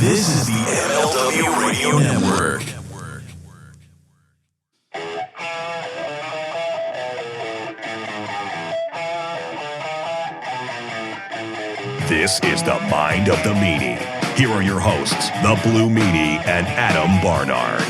This is the MLW Radio Network. This is the Mind of the Meanie. Here are your hosts, the Blue Meanie and Adam Barnard.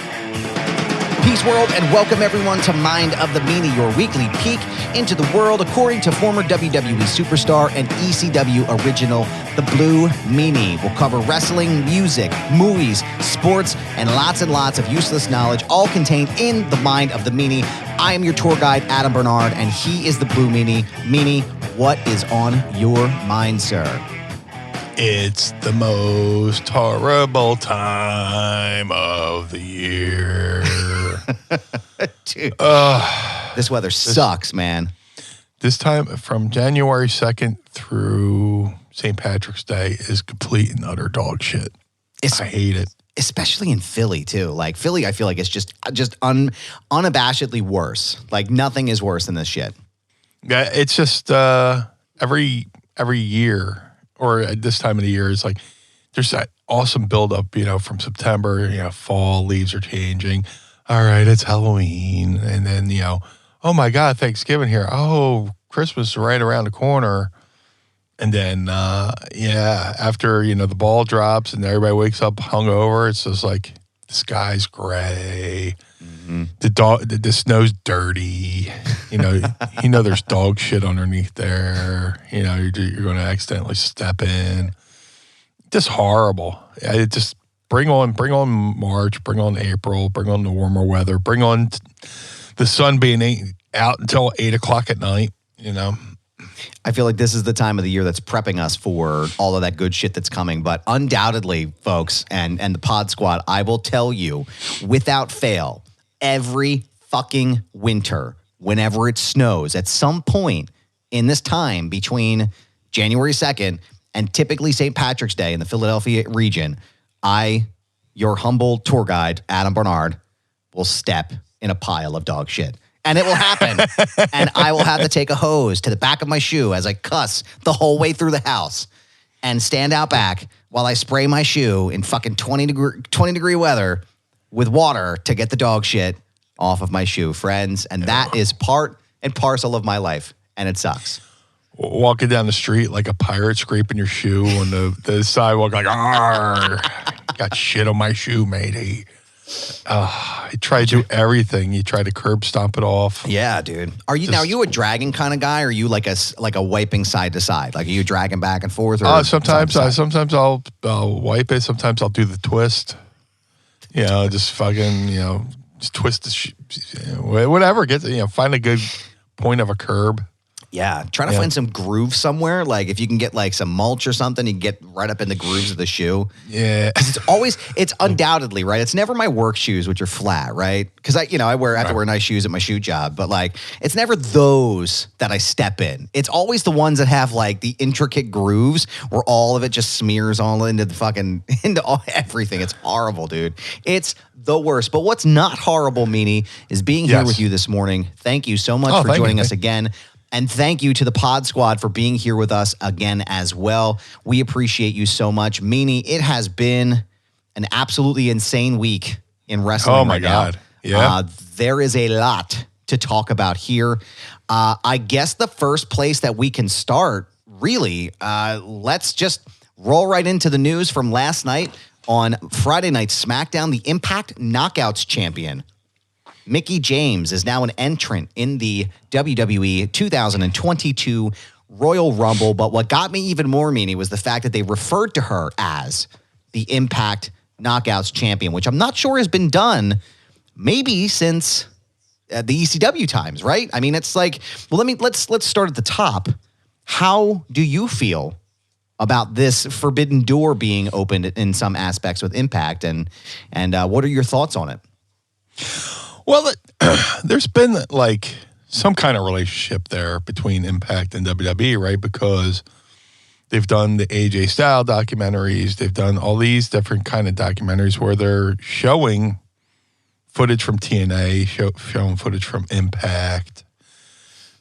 Peace world, and welcome everyone to Mind of the Meanie, your weekly peek into the world according to former WWE superstar and ECW original, the Blue Meanie. We'll cover wrestling, music, movies, sports, and lots of useless knowledge, all contained in the Mind of the Meanie. I am your tour guide, Adam Barnard, and he is the Blue Meanie. Meanie, what is on your mind, sir? It's the most horrible time of the year. Dude, this weather sucks, man. This time from January 2nd through St. Patrick's Day is complete and utter dog shit. I hate it. Especially in Philly, too. Like, Philly, I feel like it's just unabashedly worse. Like, nothing is worse than this shit. Yeah, it's just every year or at this time of the year, it's like there's that awesome buildup, from September, fall, leaves are changing. All right, it's Halloween. And then, oh my God, Thanksgiving here. Oh, Christmas is right around the corner. And then, after, the ball drops and everybody wakes up hungover, it's just like the sky's gray. Mm-hmm. The snow's dirty. There's dog shit underneath there. You're going to accidentally step in. Just horrible. It just bring on March, bring on April, bring on the warmer weather, bring on the sun being out until 8:00 at night. I feel like this is the time of the year that's prepping us for all of that good shit that's coming. But undoubtedly, folks, and the Pod Squad, I will tell you, without fail, every fucking winter, whenever it snows, at some point in this time between January 2nd and typically St. Patrick's Day in the Philadelphia region, your humble tour guide, Adam Barnard, will step in a pile of dog shit. And it will happen. And I will have to take a hose to the back of my shoe as I cuss the whole way through the house and stand out back while I spray my shoe in fucking 20 degree weather with water to get the dog shit off of my shoe, friends. And that is part and parcel of my life. And it sucks. Walking down the street like a pirate, scraping your shoe on the sidewalk, like, "Arr, got shit on my shoe, matey." You try to do everything. You try to curb stomp it off. Yeah, dude. Are you a dragging kind of guy, or are you like a wiping side to side? Like, are you dragging back and forth? Or sometimes I'll wipe it. Sometimes I'll do the twist. Just fucking just twist the whatever. Find a good point of a curb. Yeah, try to find some groove somewhere. Like, if you can get like some mulch or something, you can get right up in the grooves of the shoe. Yeah. It's undoubtedly, right? It's never my work shoes, which are flat, right? Because I have to wear nice shoes at my shoe job, but like, it's never those that I step in. It's always the ones that have like the intricate grooves where all of it just smears all into everything. It's horrible, dude. It's the worst. But what's not horrible, Meanie, is being here with you this morning. Thank you so much for joining us again. And thank you to the Pod Squad for being here with us again as well. We appreciate you so much. Meanie, it has been an absolutely insane week in wrestling. Oh, my God. Yeah. There is a lot to talk about here. I guess the first place that we can start, really, let's just roll right into the news from last night. On Friday Night SmackDown, the Impact Knockouts champion, Mickie James, is now an entrant in the WWE 2022 Royal Rumble. But what got me even more, Meanie, was the fact that they referred to her as the Impact Knockouts champion, which I'm not sure has been done maybe since the ECW times, right? I mean, it's like, well, let's start at the top. How do you feel about this forbidden door being opened in some aspects with Impact, and what are your thoughts on it? Well, there's been like some kind of relationship there between Impact and WWE, right? Because they've done the AJ Styles documentaries. They've done all these different kind of documentaries where they're showing footage from TNA, showing footage from Impact,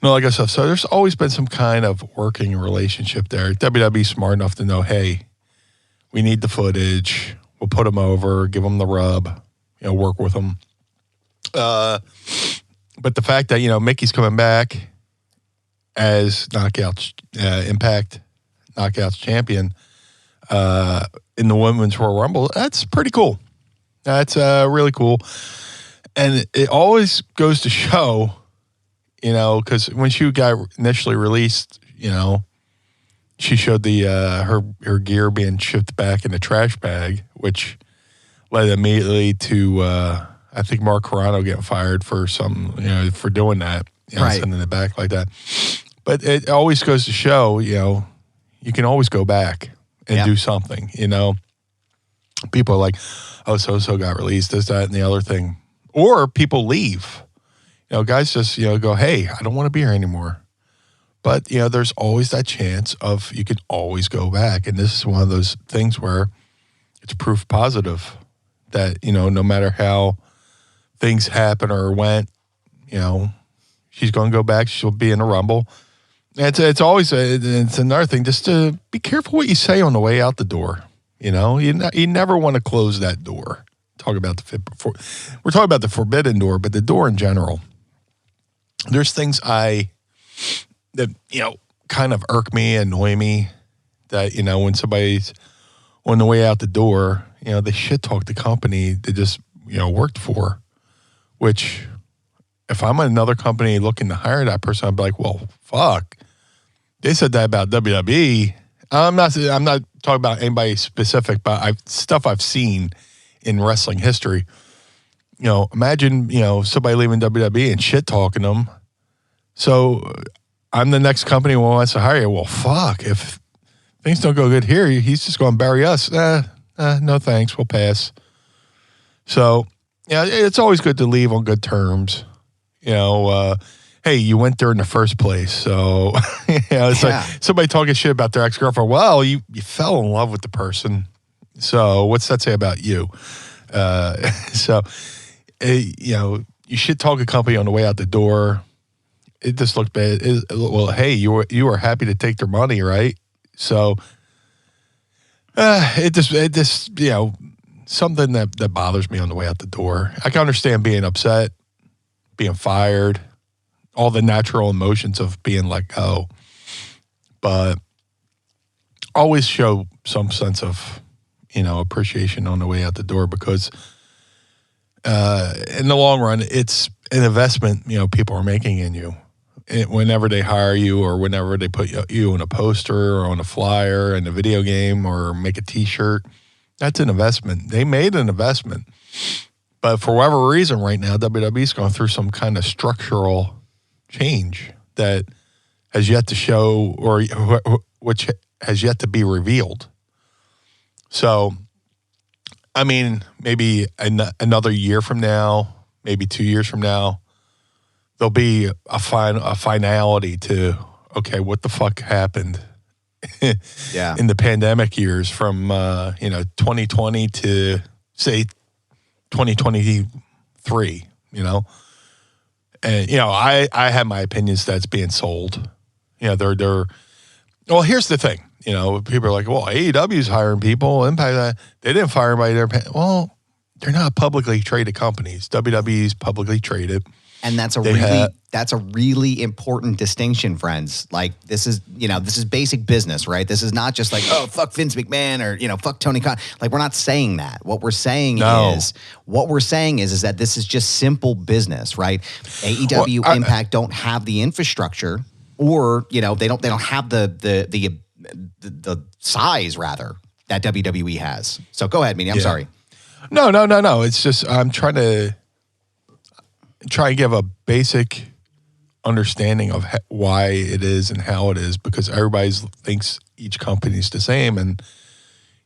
and all that good stuff. So there's always been some kind of working relationship there. WWE's smart enough to know, hey, we need the footage. We'll put them over, give them the rub, work with them. But the fact that, Mickey's coming back as Knockouts, Impact Knockouts champion in the Women's Royal Rumble, that's pretty cool. That's really cool. And it always goes to show, because when she got initially released, she showed the her gear being shipped back in a trash bag, which led immediately to I think Mark Carrano getting fired for for doing that, right. Sending it back like that. But it always goes to show, you can always go back and do something. People are like, oh, so got released, this, that, and the other thing, or people leave. Guys just go, hey, I don't want to be here anymore. But, there's always that chance of you can always go back. And this is one of those things where it's proof positive that, no matter how things happen or went, she's going to go back. She'll be in a Rumble. It's always, it's another thing, just to be careful what you say on the way out the door. You never want to close that door. We're talking about the forbidden door, but the door in general. There's things that kind of irk me, annoy me, that when somebody's on the way out the door, they shit talk the company they just worked for. Which, if I'm another company looking to hire that person, I'd be like, well, fuck, they said that about WWE. I'm not talking about anybody specific, but stuff I've seen in wrestling history. Imagine somebody leaving WWE and shit talking them. So I'm the next company who wants to hire you. Well, fuck, if things don't go good here, he's just going to bury us. No thanks, we'll pass. So, it's always good to leave on good terms. Hey, you went there in the first place. So, it's like somebody talking shit about their ex-girlfriend. Well, you fell in love with the person. So what's that say about you? You should talk a company on the way out the door. It just looked bad. Well, hey, you were happy to take their money, right? So it just something that bothers me on the way out the door. I can understand being upset, being fired, all the natural emotions of being let go, but always show some sense of appreciation on the way out the door, because in the long run, it's an investment people are making in you. Whenever they hire you, or whenever they put you on a poster or on a flyer in a video game or make a T-shirt, that's an investment. They made an investment. But for whatever reason right now, WWE's going through some kind of structural change that has yet to show, or which has yet to be revealed. So, I mean, maybe another year from now, maybe 2 years from now, there'll be a finality to, okay, what the fuck happened in the pandemic years from 2020 to say 2023, and I have my opinions that's being sold. They're well, here's the thing. People are like, well, AEW's hiring people, Impact, they didn't fire anybody. Well, they're not publicly traded companies. WWE's publicly traded. And that's a really important distinction, friends. Like, this is basic business, right? This is not just like, oh, fuck Vince McMahon or, fuck Tony Khan. Like, we're not saying that. What we're saying is that this is just simple business, right? AEW, Impact don't have the infrastructure, or, they don't have the size, rather, that WWE has. So go ahead, Meanie. I'm sorry. No. It's just, I'm trying to give a basic understanding of why it is and how it is, because everybody thinks each company's the same. And,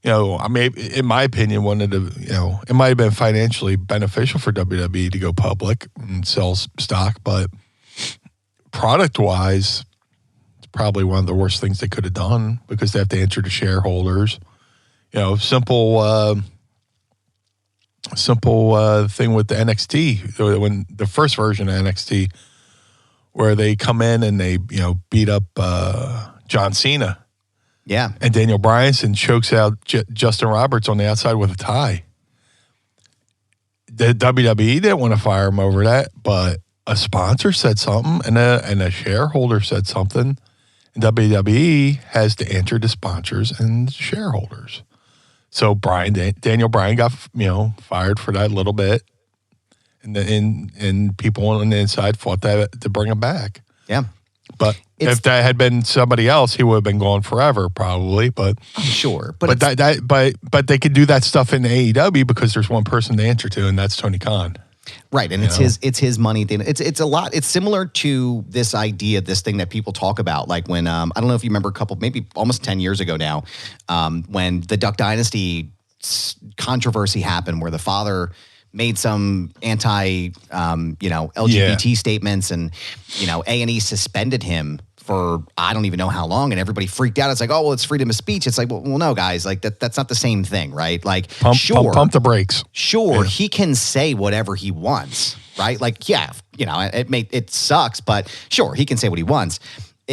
I may, in my opinion, it might have been financially beneficial for WWE to go public and sell stock, but product-wise, it's probably one of the worst things they could have done, because they have to answer to shareholders. Simple thing with the NXT, when the first version of NXT, where they come in and they, beat up John Cena. Yeah. And Daniel Bryanson chokes out Justin Roberts on the outside with a tie. The WWE didn't want to fire him over that, but a sponsor said something and a shareholder said something. And WWE has to answer to sponsors and shareholders. So Daniel Bryan got fired for that a little bit, and people on the inside fought that to bring him back. Yeah. But if that had been somebody else, he would have been gone forever, probably. But sure, but they could do that stuff in AEW because there's one person to answer to, and that's Tony Khan. Right, and it's his money thing. It's a lot. It's similar to this idea, this thing that people talk about, like when I don't know if you remember maybe almost 10 years ago now, when the Duck Dynasty controversy happened, where the father made some LGBT statements, and A&E suspended him for I don't even know how long, and everybody freaked out. It's like, oh well, it's freedom of speech. It's like, well no, guys, like that's not the same thing, right? Like, pump the brakes. Sure, he can say whatever he wants, right? Like, yeah, it sucks, but sure, he can say what he wants.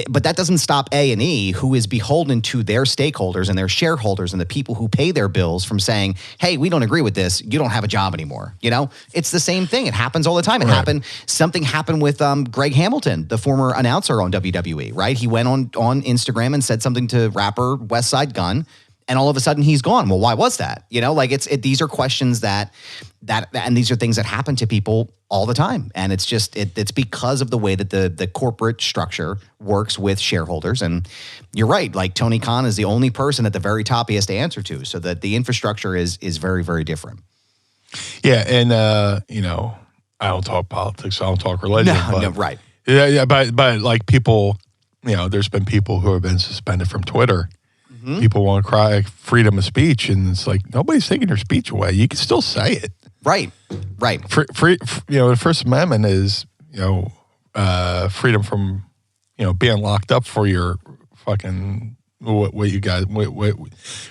But that doesn't stop A&E, who is beholden to their stakeholders and their shareholders and the people who pay their bills, from saying, hey, we don't agree with this. You don't have a job anymore. It's the same thing. It happens all the time. Something happened with Greg Hamilton, the former announcer on WWE, right? He went on Instagram and said something to rapper West Side Gun, and all of a sudden he's gone. Well, why was that? These are questions that and these are things that happen to people all the time. And it's just, it's because of the way that the corporate structure works with shareholders. And you're right. Like, Tony Khan is the only person at the very top he has to answer to, so that the infrastructure is very, very different. Yeah. And, I don't talk politics. I don't talk religion. No, right. Yeah. But like people, there's been people who have been suspended from Twitter. Mm-hmm. People want to cry freedom of speech, and it's like, nobody's taking your speech away. You can still say it. Right. The First Amendment is, freedom from, being locked up for your fucking what you guys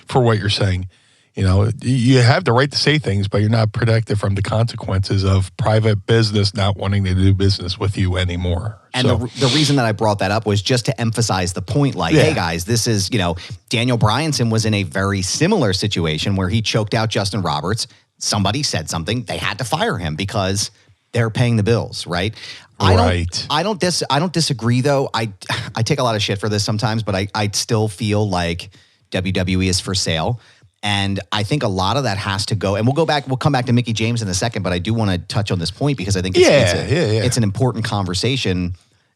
for what you're saying. You have the right to say things, but you're not protected from the consequences of private business not wanting to do business with you anymore. And the reason that I brought that up was just to emphasize the point, like, hey guys, this is, Daniel Bryanson was in a very similar situation where he choked out Justin Roberts. Somebody said something, they had to fire him because they're paying the bills, right? I don't disagree though. I take a lot of shit for this sometimes, but I still feel like WWE is for sale. And I think a lot of that has to go, and we'll come back to Mickie James in a second, but I do want to touch on this point because I think it's an important conversation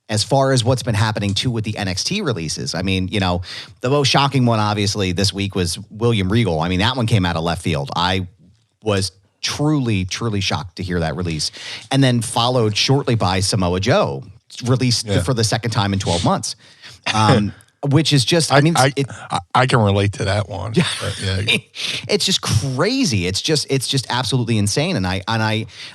as far as what's been happening too with the NXT releases. I mean, the most shocking one obviously this week was William Regal. I mean, that one came out of left field. I was truly, truly shocked to hear that release. And then followed shortly by Samoa Joe, released for the second time in 12 months. Which is just, I can relate to that one. It's just crazy. It's just absolutely insane. And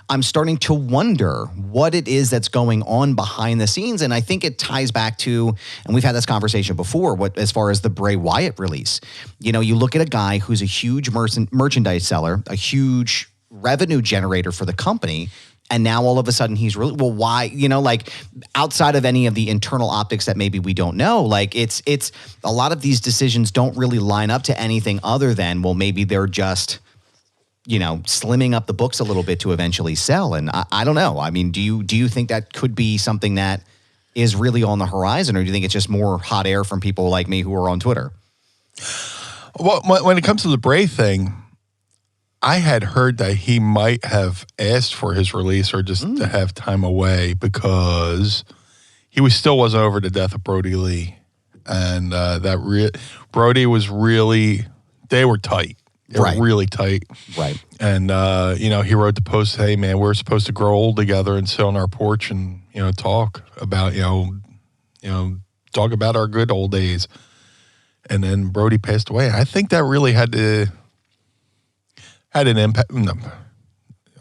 I'm starting to wonder what it is that's going on behind the scenes. And I think it ties back to, and we've had this conversation before, as far as the Bray Wyatt release. You look at a guy who's a huge merchandise seller, a huge revenue generator for the company, and now all of a sudden he's really, well, why, like, outside of any of the internal optics that maybe we don't know, like it's a lot of these decisions don't really line up to anything other than, well, maybe they're just, slimming up the books a little bit to eventually sell. And I don't know. I mean, do you think that could be something that is really on the horizon, or do you think it's just more hot air from people like me who are on Twitter? Well, when it comes to the Bray thing, I had heard that he might have asked for his release or just to have time away because he still wasn't over the death of Brody Lee. And Brody was really, they were tight. They were really tight. Right. And, he wrote the post, hey, man, we're supposed to grow old together and sit on our porch and, talk about, talk about our good old days. And then Brody passed away. I think that really had an impact. No,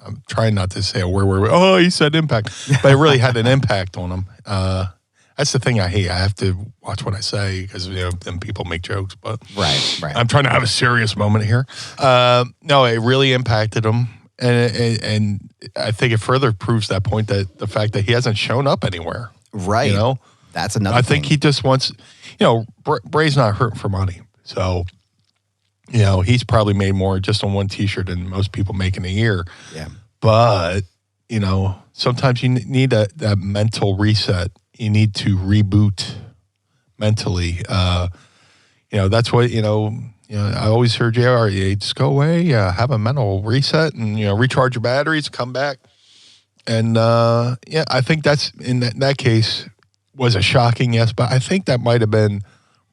I'm trying not to say a word. Oh, he said impact, but it really had an impact on him. That's the thing I hate. I have to watch what I say because then people make jokes. But right. I'm trying to have a serious moment here. No, it really impacted him, and I think it further proves that point, that the fact that he hasn't shown up anywhere. Right. That's another I thing. think he just wants, Bray's not hurting for money. So, he's probably made more just on one T-shirt than most people make in a year. Yeah. But, sometimes you need that mental reset. You need to reboot mentally. That's what, I always heard JR, just go away, have a mental reset and, recharge your batteries, come back. And, I think that's, in that case, was a shocking yes, but I think that might have been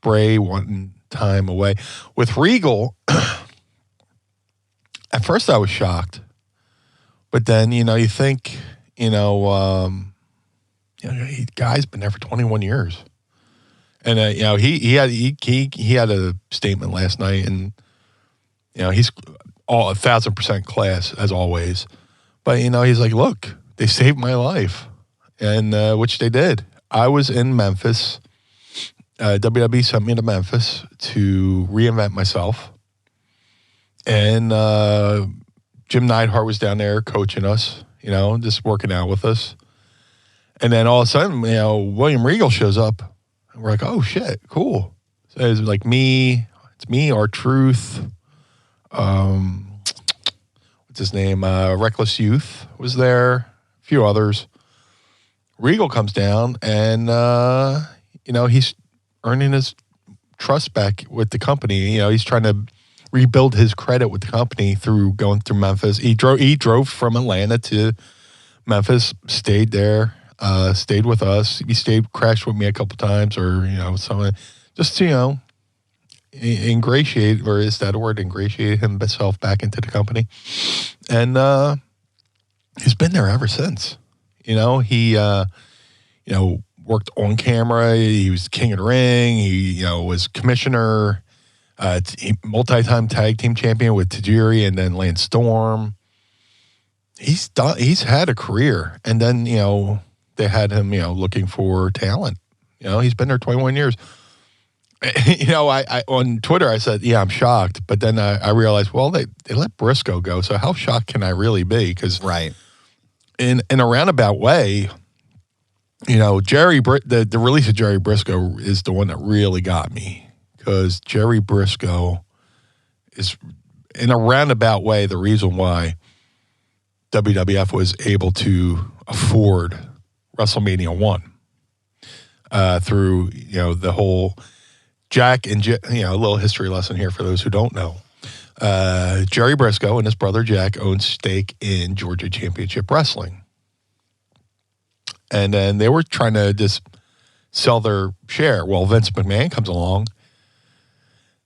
Bray wanting time away. With Regal, at first I was shocked. But then, you think, guy's been there for 21 years. And, he had a statement last night, and, he's all 1,000% class, as always. But, he's like, look, they saved my life, and which they did. I was in Memphis. WWE sent me to Memphis to reinvent myself. And Jim Neidhart was down there coaching us, just working out with us. And then all of a sudden, William Regal shows up. And we're like, oh, shit, cool. So it's like it's me, R-Truth. What's his name? Reckless Youth was there. A few others. Regal comes down, and, he's earning his trust back with the company. He's trying to rebuild his credit with the company through going through Memphis. He drove from Atlanta to Memphis, stayed there, stayed with us. He crashed with me a couple times, or, something. Just to, ingratiate, or is that a word? Ingratiate himself back into the company. And he's been there ever since. He worked on camera. He was king of the ring. He, was commissioner, multi-time tag team champion with Tajiri and then Lance Storm. He's had a career. And then, they had him, looking for talent. He's been there 21 years. I on Twitter, I said, yeah, I'm shocked. But then I realized, well, they let Briscoe go. So how shocked can I really be? Because right. In a roundabout way, the release of Jerry Briscoe is the one that really got me, because Jerry Briscoe is, in a roundabout way, the reason why WWF was able to afford WrestleMania 1 through, the whole Jack and, a little history lesson here for those who don't know. Jerry Briscoe and his brother Jack owned stake in Georgia Championship Wrestling. And then they were trying to just sell their share. Well, Vince McMahon comes along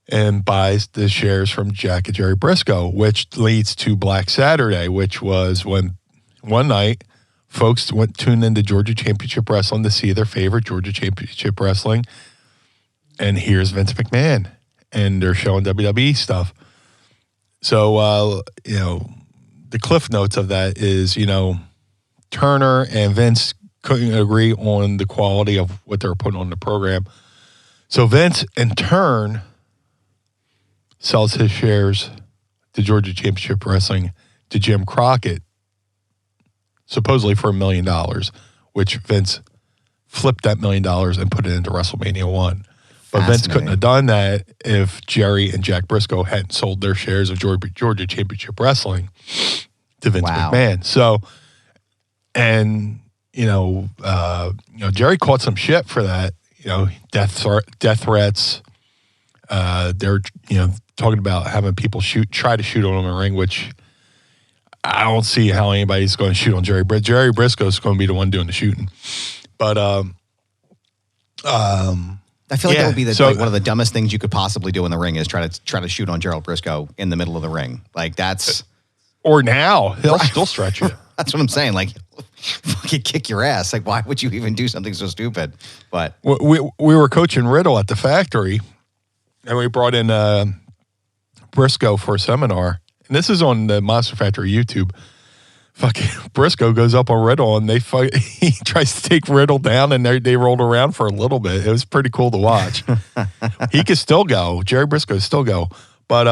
and buys the shares from Jack and Jerry Briscoe, which leads to Black Saturday, which was when one night folks tuned into Georgia Championship Wrestling to see their favorite Georgia Championship Wrestling. And here's Vince McMahon, and they're showing WWE stuff. So, the cliff notes of that is, Turner and Vince couldn't agree on the quality of what they were putting on the program. So Vince, in turn, sells his shares to Georgia Championship Wrestling to Jim Crockett, supposedly for $1 million, which Vince flipped that $1 million and put it into WrestleMania 1. But Vince couldn't have done that if Jerry and Jack Briscoe hadn't sold their shares of Georgia Championship Wrestling to Vince McMahon. So, and, Jerry caught some shit for that, death threats. They're, talking about having people try to shoot on him in the ring, which I don't see how anybody's going to shoot on Jerry. Jerry Briscoe's going to be the one doing the shooting. But, I feel like that would be one of the dumbest things you could possibly do in the ring is try to shoot on Gerald Briscoe in the middle of the ring. Like that's, or now he'll still stretch you. That's what I'm saying. Like, fucking kick your ass. Like, why would you even do something so stupid? But we were coaching Riddle at the factory, and we brought in Briscoe for a seminar. And this is on the Monster Factory YouTube. Fucking Briscoe goes up on Riddle, and he tries to take Riddle down, and they rolled around for a little bit. It was pretty cool to watch. He could still go. Jerry Briscoe could still go. But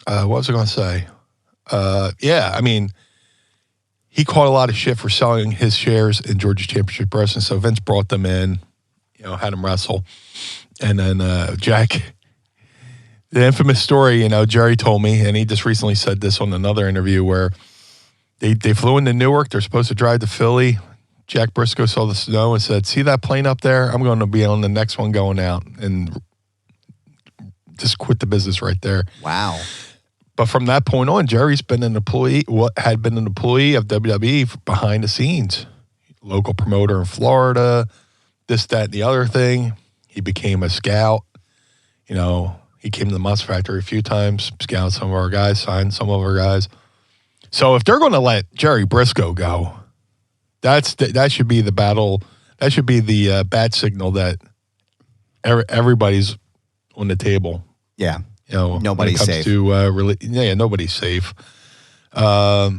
what was I going to say? Yeah, I mean, he caught a lot of shit for selling his shares in Georgia Championship Wrestling. So Vince brought them in, had him wrestle. And then Jack, the infamous story, Jerry told me, and he just recently said this on another interview where they flew into Newark. They're supposed to drive to Philly. Jack Briscoe saw the snow and said, "See that plane up there? I'm going to be on the next one going out," and just quit the business right there. Wow. But from that point on, Jerry's been had been an employee of WWE behind the scenes. Local promoter in Florida, this, that, and the other thing. He became a scout. He came to the Must Factory a few times, scouted some of our guys, signed some of our guys. So if they're going to let Jerry Briscoe go, that should be the battle. That should be the bat signal that everybody's on the table. Yeah. Nobody's safe. Nobody's safe. I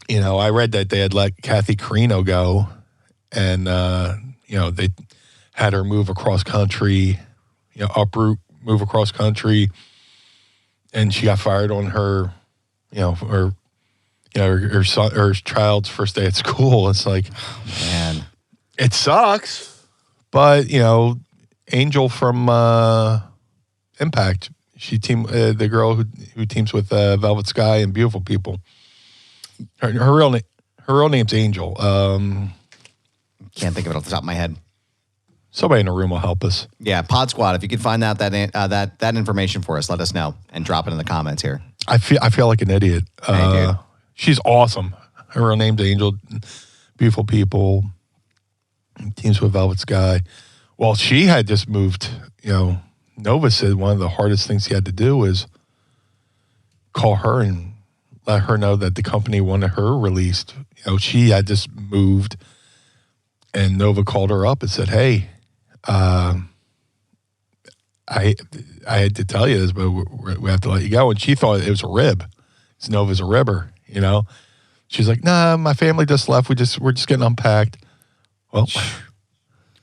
read that they had let Kathy Carino go, and they had her move across country, uproot, move across country, and she got fired on her, her son, her child's first day at school. It's like, man, it sucks, but Angel from Impact, the girl who teams with Velvet Sky and Beautiful People. Her real name's Angel. Can't think of it off the top of my head. Somebody in the room will help us. Yeah, Pod Squad. If you could find out that information for us, let us know and drop it in the comments here. I feel like an idiot. She's awesome. Her real name's Angel. Beautiful People. Teams with Velvet Sky. Well, she had just moved. Nova said one of the hardest things he had to do was call her and let her know that the company wanted her released. She had just moved, and Nova called her up and said, "Hey, I had to tell you this, but we have to let you go." And she thought it was a rib. It's Nova's a ribber, She's like, "Nah, my family just left. We're just getting unpacked." Well,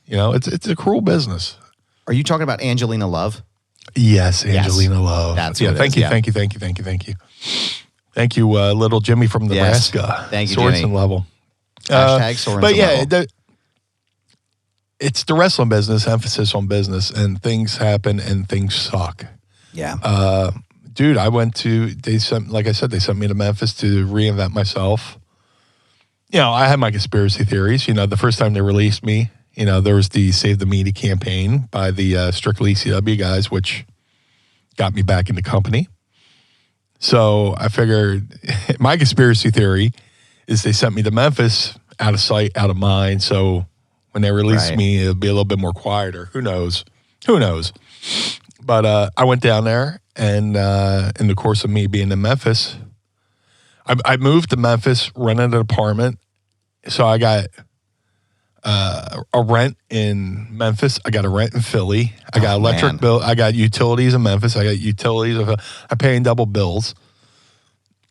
it's a cruel business. Are you talking about Angelina Love? Yes, Angelina Love. That's thank you. Thank you, little Jimmy from Nebraska. Yes. Thank you, Sorensen Jimmy. level. Sorensen but yeah, level. it's the wrestling business, emphasis on business, and things happen and things suck. Yeah. Dude, they sent me to Memphis to reinvent myself. I had my conspiracy theories. The first time they released me, there was the Save the Meanie campaign by the Strictly ECW guys, which got me back in the company. So I figured my conspiracy theory is they sent me to Memphis out of sight, out of mind. So when they released me, it'll be a little bit more quieter. Who knows? But I went down there, and in the course of me being in Memphis, I moved to Memphis, rented an apartment. So I got a rent in Memphis. I got a rent in Philly. I got electric bill. I got utilities in Memphis. I got utilities. I'm paying double bills.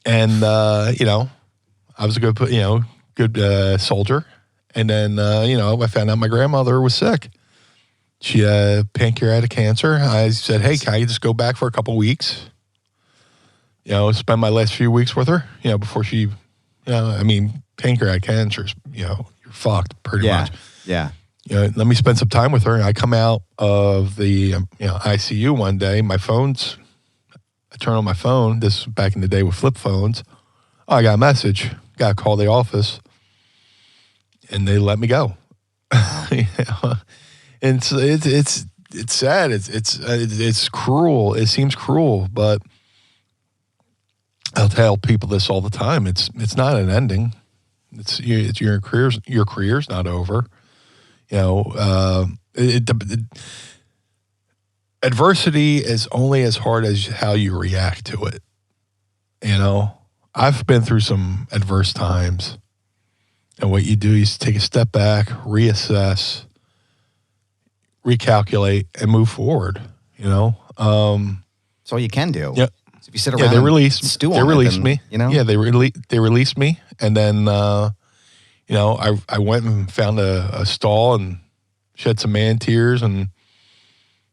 And, I was a good soldier. And then, I found out my grandmother was sick. She had pancreatic cancer. I said, "Hey, can I just go back for a couple weeks? Spend my last few weeks with her, before she, pancreatic cancer, you're fucked pretty much. Yeah. Let me spend some time with her." And I come out of the, ICU one day. I turn on my phone. This was back in the day with flip phones. Oh, I got a message. Got to call the office. And they let me go. And it's sad. It's cruel. It seems cruel, but I'll tell people this all the time. It's not an ending. It's your career's not over. Adversity is only as hard as how you react to it. I've been through some adverse times, and what you do is take a step back, reassess, recalculate, and move forward. That's all you can do. Yep. So if you sit around, they released me. Yeah, they released me, and then I went and found a stall and shed some man tears, and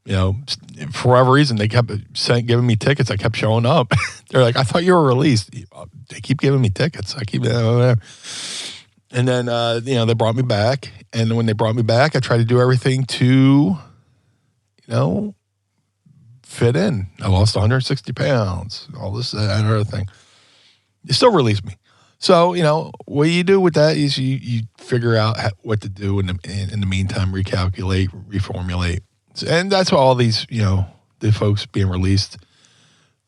for whatever reason, they kept giving me tickets. I kept showing up. They're like, I thought you were released. They keep giving me tickets. I keep, and then, they brought me back. And when they brought me back, I tried to do everything to, fit in. I lost 160 pounds, all this, that, and other thing. They still released me. So, what you do with that is you figure out what to do in the meantime, recalculate, reformulate. And that's what all these, the folks being released,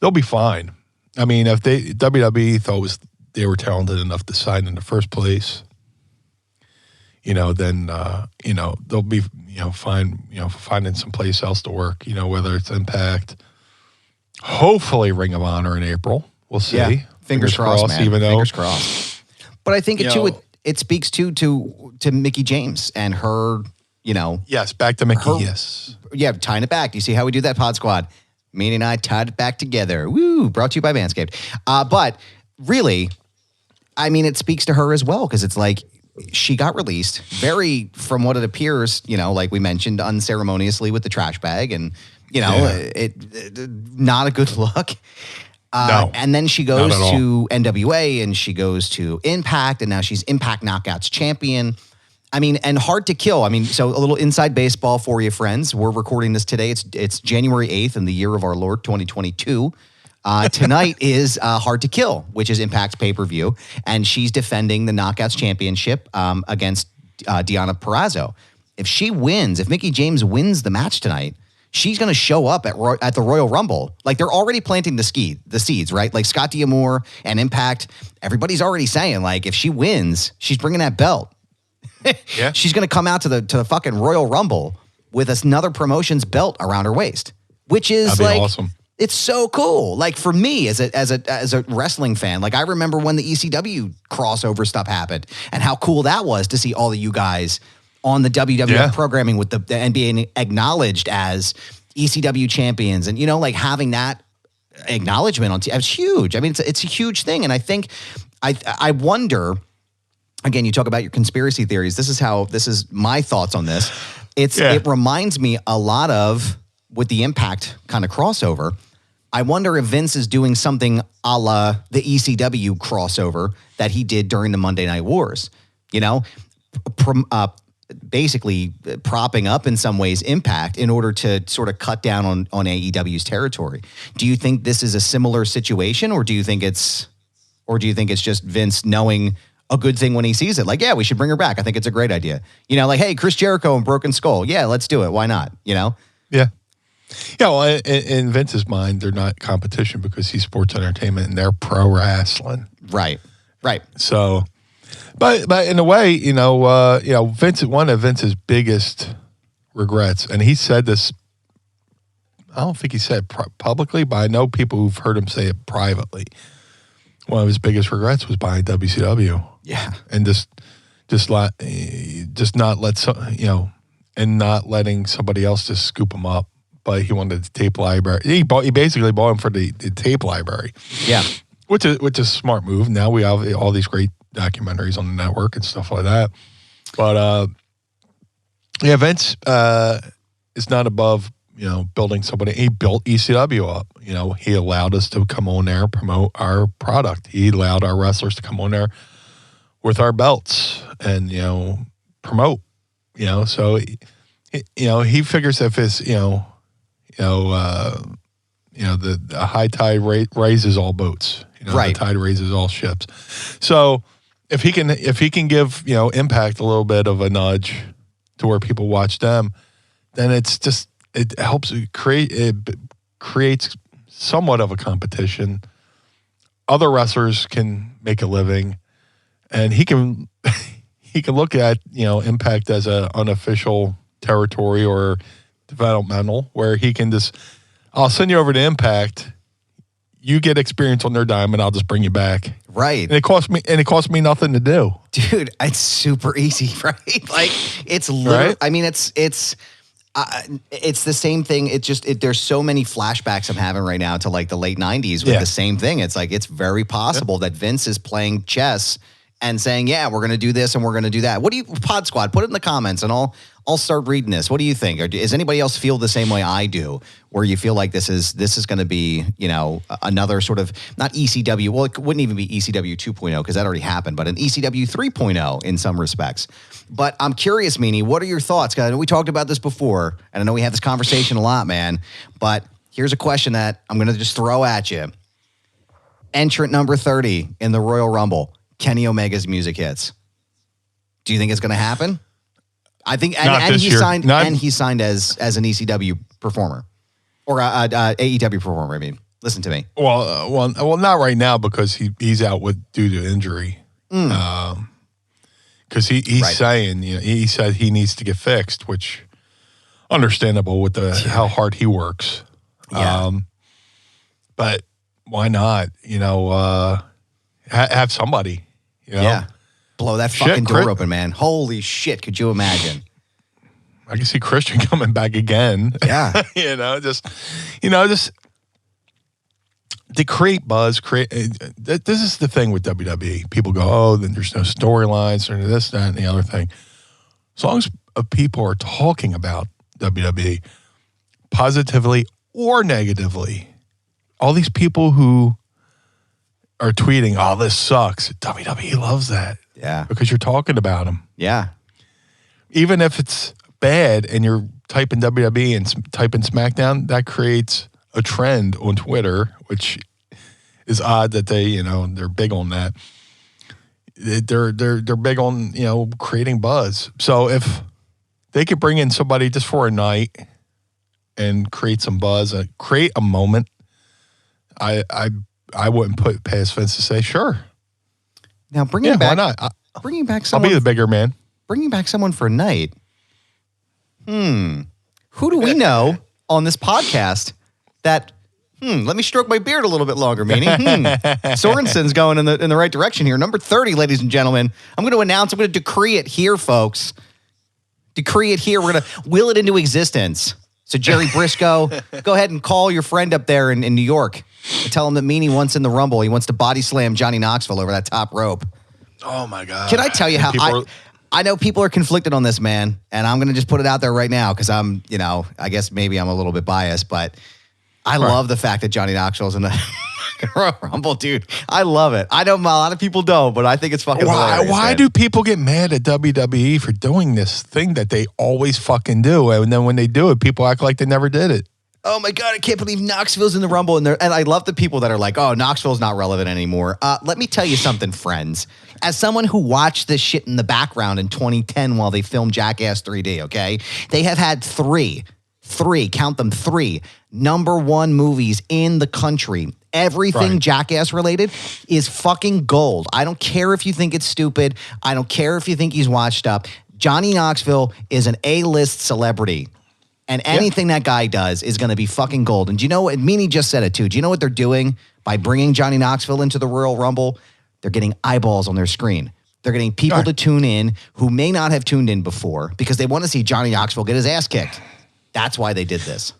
they'll be fine. I mean, if WWE thought they were talented enough to sign in the first place, then, they'll be, fine, finding some place else to work, whether it's Impact, hopefully Ring of Honor in April. We'll see. Yeah. Fingers crossed, man. Even though, fingers crossed. But I think it speaks to Mickie James and her, Yes, back to Mickie, yes. Yeah, tying it back. Do you see how we do that, Pod Squad? Meanie and I tied it back together. Woo! Brought to you by Manscaped. But really, I mean, it speaks to her as well, because it's like she got released very, from what it appears, like we mentioned, unceremoniously with the trash bag, and, it not a good look. No, and then she goes to NWA, and she goes to Impact, and now she's Impact Knockouts champion. I mean, and hard to kill. I mean, so a little inside baseball for you, friends. We're recording this today. It's January 8th in the year of our Lord, 2022. Tonight is Hard to Kill, which is Impact's pay-per-view, and she's defending the Knockouts championship against Deonna Purrazzo. If she wins, if Mickie James wins the match tonight, she's going to show up at the Royal Rumble. Like, they're already planting the seeds, right? Like, Scott D'Amore and Impact, everybody's already saying, like, if she wins, she's bringing that belt. Yeah. She's going to come out to the fucking Royal Rumble with another promotion's belt around her waist, which is like awesome. It's so cool. Like, for me as a wrestling fan, like, I remember when the ECW crossover stuff happened and how cool that was to see all of you guys on the WWF programming with the NBA acknowledged as ECW champions, and like having that acknowledgement on TV, it's huge. I mean, it's a huge thing, and I think I wonder. Again, you talk about your conspiracy theories. This is my thoughts on this. It reminds me a lot of, with the Impact kind of crossover, I wonder if Vince is doing something a la the ECW crossover that he did during the Monday Night Wars. Basically propping up in some ways Impact in order to sort of cut down on AEW's territory. Do you think this is a similar situation, or do you think it's just Vince knowing a good thing when he sees it? Like, yeah, we should bring her back. I think it's a great idea. Like, hey, Chris Jericho and Broken Skull. Yeah, let's do it. Why not? Yeah. Yeah, well, in Vince's mind, they're not competition because he's sports entertainment and they're pro wrestling. Right. So, but in a way, Vince, one of Vince's biggest regrets, and he said this, I don't think he said it publicly, but I know people who've heard him say it privately. One of his biggest regrets was buying WCW. Yeah. And and not letting somebody else just scoop him up. But he wanted the tape library. He basically bought him for the tape library. Yeah. Which is a smart move. Now we have all these great documentaries on the network and stuff like that. But Vince is not above building somebody. He built ECW up. He allowed us to come on there and promote our product. He allowed our wrestlers to come on there with our belts and promote. So he figures if it's the high tide raises all boats. Right. The tide raises all ships. So if he can give Impact a little bit of a nudge to where people watch them, then it helps creates somewhat of a competition. Other wrestlers can make a living, and he can look at Impact as a unofficial territory or developmental, where he can just, I'll send you over to Impact. You get experience on their dime, and I'll just bring you back. Right. And it costs me nothing to do. Dude, it's super easy, right? Like, it's literally, right? I mean, it's the same thing. There's so many flashbacks I'm having right now to like the late 90s with the same thing. It's like, it's very possible that Vince is playing chess and saying, yeah, we're going to do this and we're going to do that. What do you, Pod Squad, put it in the comments, and I'll I'll start reading this. What do you think? Or does anybody else feel the same way I do, where you feel like this is going to be, another sort of, not ECW, well, it wouldn't even be ECW 2.0 because that already happened, but an ECW 3.0 in some respects. But I'm curious, Meanie, what are your thoughts? Because I know we talked about this before, and I know we had this conversation a lot, man. But here's a question that I'm going to just throw at you. Entrant number 30 in the Royal Rumble, Kenny Omega's music hits. Do you think it's going to happen? I think, and he signed, he signed as an ECW performer or a AEW performer. I mean, listen to me. Well, not right now because he's out due to injury. Because he's saying, he said he needs to get fixed, which understandable with how hard he works. Yeah. But why not? Have somebody. Yeah. Blow that fucking door open, man. Holy shit. Could you imagine? I can see Christian coming back again. Yeah. just to create buzz, this is the thing with WWE. People go, oh, then there's no storylines or this, that, and the other thing. As long as people are talking about WWE positively or negatively, all these people who are tweeting, oh, this sucks. WWE loves that. Yeah. Because you're talking about them. Yeah. Even if it's bad and you're typing WWE and typing SmackDown, that creates a trend on Twitter, which is odd that they're big on that. They're big on, creating buzz. So if they could bring in somebody just for a night and create some buzz, create a moment, I wouldn't put past Vince to say, sure. Now bringing back, why not? Bringing back someone. I'll be the bigger man. Bringing back someone for a night. Who do we know on this podcast that? Let me stroke my beard a little bit longer, Meanie. Sorensen's going in the right direction here. Number 30, ladies and gentlemen. I'm going to announce. I'm going to decree it here, folks. Decree it here. We're going to will it into existence. So Jerry Briscoe, go ahead and call your friend up there in New York. And tell him that Meanie wants in the Rumble. He wants to body slam Johnny Knoxville over that top rope. Oh, my God. Can I tell you how I know people are conflicted on this, man, and I'm going to just put it out there right now because I'm, I guess maybe I'm a little bit biased, but I love the fact that Johnny Knoxville's in the Royal Rumble, dude. I love it. I know a lot of people don't, but I think it's fucking hilarious. Why do people get mad at WWE for doing this thing that they always fucking do? And then when they do it, people act like they never did it. Oh my God, I can't believe Knoxville's in the Rumble. And I love the people that are like, oh, Knoxville's not relevant anymore. Let me tell you something, friends. As someone who watched this shit in the background in 2010 while they filmed Jackass 3D, okay? They have had three, count them, 3 number 1 movies in the country. Everything Jackass related is fucking gold. I don't care if you think it's stupid. I don't care if you think he's washed up. Johnny Knoxville is an A-list celebrity. And anything that guy does is going to be fucking gold. And do you know what? Meanie just said it too. Do you know what they're doing by bringing Johnny Knoxville into the Royal Rumble? They're getting eyeballs on their screen. They're getting people to tune in who may not have tuned in before because they want to see Johnny Knoxville get his ass kicked. That's why they did this.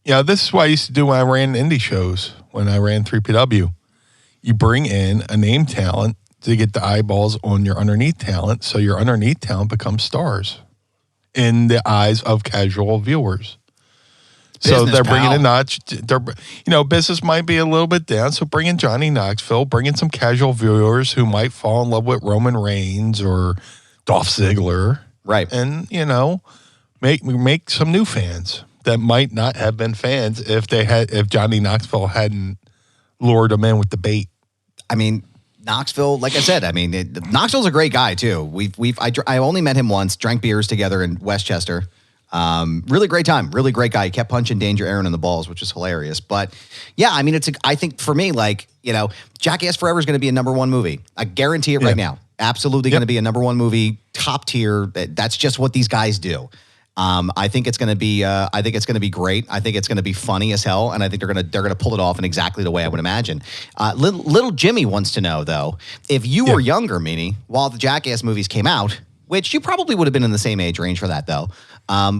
Yeah, this is what I used to do when I ran indie shows, when I ran 3PW. You bring in a name talent to get the eyeballs on your underneath talent, so your underneath talent becomes stars in the eyes of casual viewers. So they're bringing a notch. Business might be a little bit down. So bring in Johnny Knoxville, bring in some casual viewers who might fall in love with Roman Reigns or Dolph Ziggler. Right. And, make some new fans that might not have been fans if Johnny Knoxville hadn't lured them in with the bait. I mean, Knoxville, like I said, Knoxville's a great guy too. I only met him once, drank beers together in Westchester. Really great time, really great guy. He kept punching Danger Aaron in the balls, which is hilarious. But yeah, I think for me, Jackass Forever is going to be a number 1 movie. I guarantee it right now. Absolutely going to be a number 1 movie, top tier. That's just what these guys do. I think it's going to be. I think it's going to be great. I think it's going to be funny as hell, and I think they're going to pull it off in exactly the way I would imagine. Little Jimmy wants to know though, if you were younger, Meanie, while the Jackass movies came out, which you probably would have been in the same age range for that though,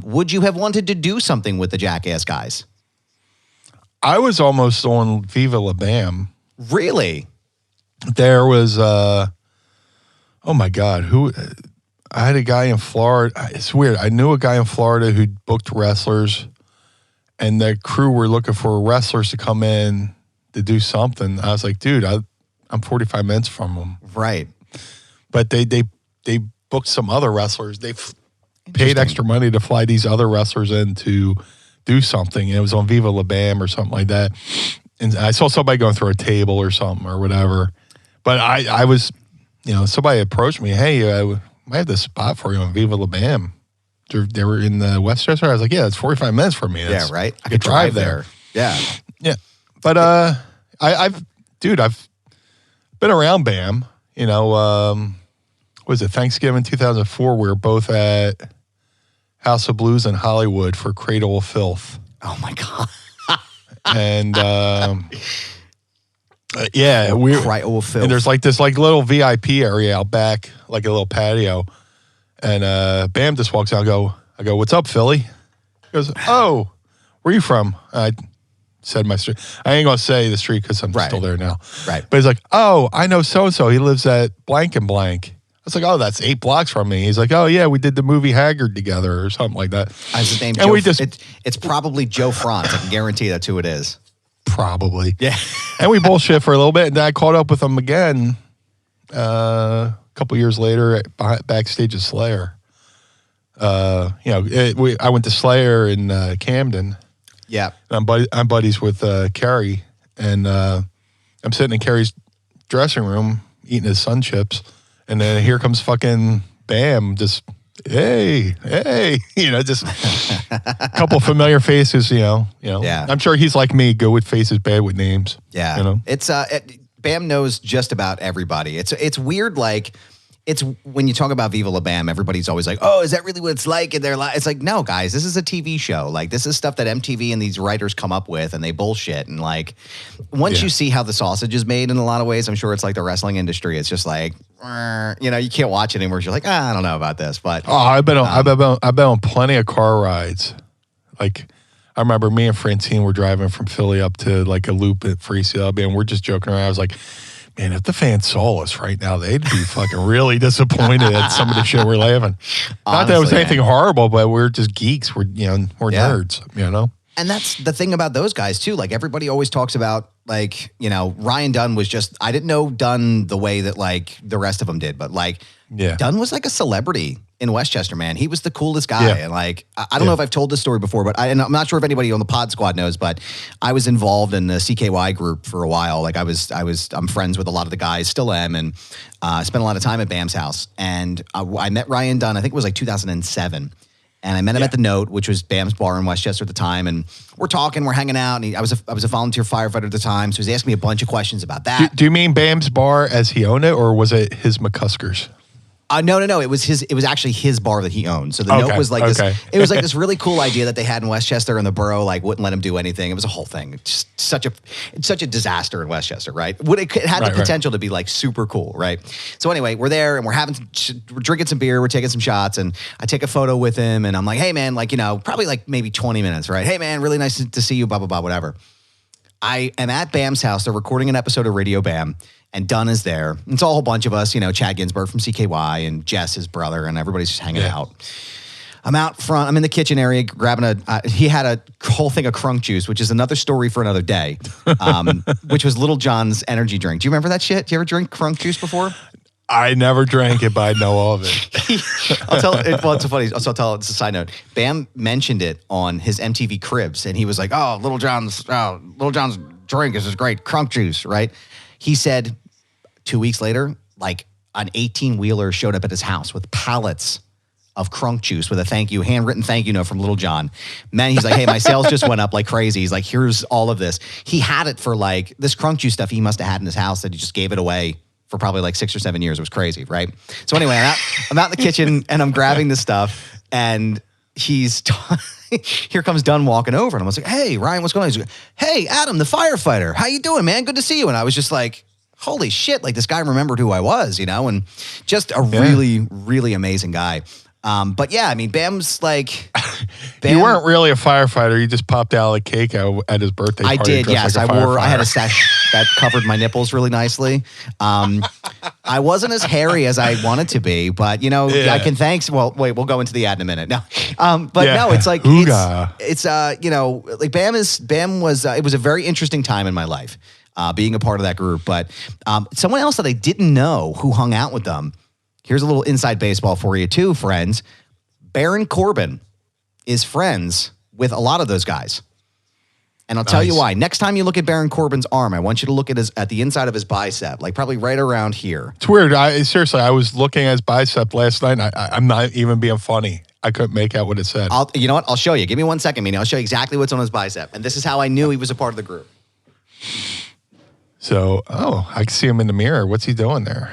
would you have wanted to do something with the Jackass guys? I was almost on Viva La Bam. Really? There was. Oh my God, who? I had a guy in Florida. It's weird. I knew a guy in Florida who booked wrestlers, and the crew were looking for wrestlers to come in to do something. I was like, dude, I'm 45 minutes from them. Right. But they booked some other wrestlers. They paid extra money to fly these other wrestlers in to do something. And it was on Viva La Bam or something like that. And I saw somebody going through a table or something or whatever. But I was, somebody approached me, hey, I might have this spot for you on Viva La Bam. They were in Westchester. I was like, yeah, it's 45 minutes from me. Yeah, right. I could drive there. Yeah. Yeah. But I've been around BAM. Was it Thanksgiving 2004? We were both at House of Blues in Hollywood for Cradle of Filth. Oh my God. And yeah, Cradle of Filth. And there's this little VIP area out back, like a little patio. And BAM just walks out. I go, what's up, Philly? He goes, oh, where you from? I said my street. I ain't gonna say the street because I'm still there now. Right. But he's like, oh, I know so and so. He lives at blank and blank. I was like, oh, that's 8 blocks from me. He's like, oh yeah, we did the movie Haggard together or something like that. His name, and it's probably Joe Franz. I can guarantee that's who it is. Probably. Yeah. And we bullshit for a little bit, and then I caught up with him again a couple years later backstage at Slayer. I went to Slayer in Camden. Yeah. I'm buddies with Kerry, and I'm sitting in Kerry's dressing room eating his Sun Chips, and then here comes fucking BAM, just hey, just a couple familiar faces, Yeah. I'm sure he's like me, good with faces, bad with names. Yeah. It's BAM knows just about everybody. It's weird, like. It's when you talk about Viva La Bam, everybody's always like, oh, is that really what it's like? And it's like, no, guys, this is a TV show. Like, this is stuff that MTV and these writers come up with, and they bullshit. And like, once you see how the sausage is made in a lot of ways, I'm sure it's like the wrestling industry. It's just like, you can't watch it anymore. You're like, I don't know about this. But I've been on plenty of car rides. Like, I remember me and Francine were driving from Philly up to like a loop at Free CLB, and we're just joking around. I was like, man, if the fans saw us right now, they'd be fucking really disappointed at some of the shit we're laughing. Not that it was anything horrible, but we're just geeks. We're nerds, And that's the thing about those guys too. Like, everybody always talks about, like, Ryan Dunn was just, I didn't know Dunn the way that like the rest of them did, but like Dunn was like a celebrity in Westchester, man. He was the coolest guy. And like, I don't know if I've told this story before, but I'm not sure if anybody on the pod squad knows, but I was involved in the CKY group for a while. Like I'm friends with a lot of the guys, still am. And spent a lot of time at BAM's house. And I met Ryan Dunn, I think it was like 2007. And I met him at the Note, which was BAM's bar in Westchester at the time. And we're talking, we're hanging out. And I was a volunteer firefighter at the time. So he was asking me a bunch of questions about that. Do you mean BAM's bar as he owned it, or was it his McCuskers? No. It was actually his bar that he owned. So the Note was like this. It was like this really cool idea that they had in Westchester, and the borough like wouldn't let him do anything. It was a whole thing. It's such a disaster in Westchester, right? It had the potential to be like super cool, right? So anyway, we're there and we're drinking some beer, we're taking some shots, and I take a photo with him, and I'm like, hey man, like probably like maybe 20 minutes, right? Hey man, really nice to see you, blah blah blah, whatever. I am at BAM's house. They're recording an episode of Radio BAM. And Dunn is there. It's all a whole bunch of us, Chad Ginsburg from CKY and Jess, his brother, and everybody's just hanging out. I'm out front. I'm in the kitchen area grabbing he had a whole thing of Crunk juice, which is another story for another day, which was Little John's energy drink. Do you remember that shit? Do you ever drink Crunk juice before? I never drank it, but I know of it. I'll tell it. Well, it's so funny. So I'll tell it. It's a side note. BAM mentioned it on his MTV Cribs, and he was like, oh, Little John's drink is this great Crunk juice, right? He said 2 weeks later, like an 18-wheeler showed up at his house with pallets of Crunk juice with a handwritten thank you note from Little John. Man, he's like, hey, my sales just went up like crazy. He's like, here's all of this. He had it for like this Crunk juice stuff he must have had in his house that he just gave it away for probably like 6 or 7 years. It was crazy, right? So anyway, I'm out in the kitchen and I'm grabbing this stuff, and here comes Dunn walking over, and I was like, hey, Ryan, what's going on? He's like, hey, Adam, the firefighter. How you doing, man? Good to see you. And I was just like, holy shit, like this guy remembered who I was, and just a really, really amazing guy. But yeah, I mean, BAM's like... You weren't really a firefighter. You just popped out a cake at his birthday party. I did, yes. I had a sash that covered my nipples really nicely. I wasn't as hairy as I wanted to be, but I can thanks. Well, wait, we'll go into the ad in a minute. No, no, it's like it's like Bam was. It was a very interesting time in my life, being a part of that group. But someone else that I didn't know who hung out with them. Here's a little inside baseball for you too, friends. Baron Corbin is friends with a lot of those guys. And I'll tell you why. Next time you look at Baron Corbin's arm, I want you to look at the inside of his bicep, like probably right around here. It's weird. Seriously, I was looking at his bicep last night. I'm not even being funny. I couldn't make out what it said. You know what? I'll show you. Give me 1 second, Meanie. I'll show you exactly what's on his bicep. And this is how I knew he was a part of the group. So, I can see him in the mirror. What's he doing there?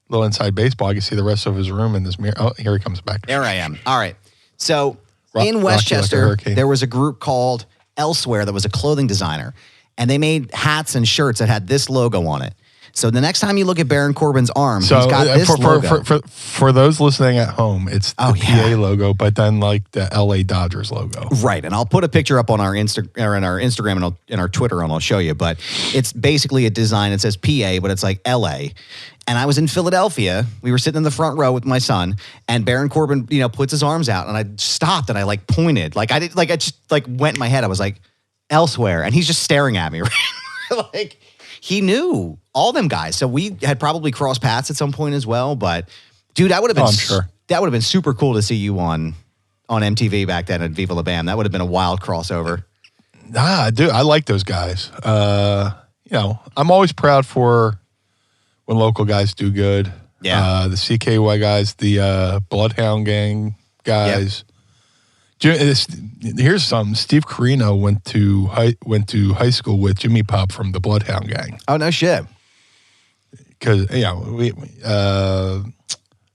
Little inside baseball. I can see the rest of his room in this mirror. Oh, here he comes back. There I am. All right. So in Westchester, there was a group called Elsewhere that was a clothing designer, and they made hats and shirts that had this logo on it. So the next time you look at Baron Corbin's arm, he's got this logo. For those listening at home, it's the PA logo, but then like the LA Dodgers logo. Right, and I'll put a picture up on our Instagram and in our Twitter, and I'll show you. But it's basically a design. It says PA, but it's like LA. And I was in Philadelphia. We were sitting in the front row with my son, and Baron Corbin, puts his arms out, and I stopped and I pointed, I just went in my head. I was like, Elsewhere, and he's just staring at me, right? He knew all them guys, so we had probably crossed paths at some point as well. But dude, that would have been I'm sure that would have been super cool to see you on MTV back then at Viva La Bam. That would have been a wild crossover. Nah, dude, I like those guys. I'm always proud for when local guys do good. Yeah. The CKY guys, the Bloodhound Gang guys. Yep. Here's something. Steve Carino went to high school with Jimmy Pop from the Bloodhound Gang. Oh, no shit. Because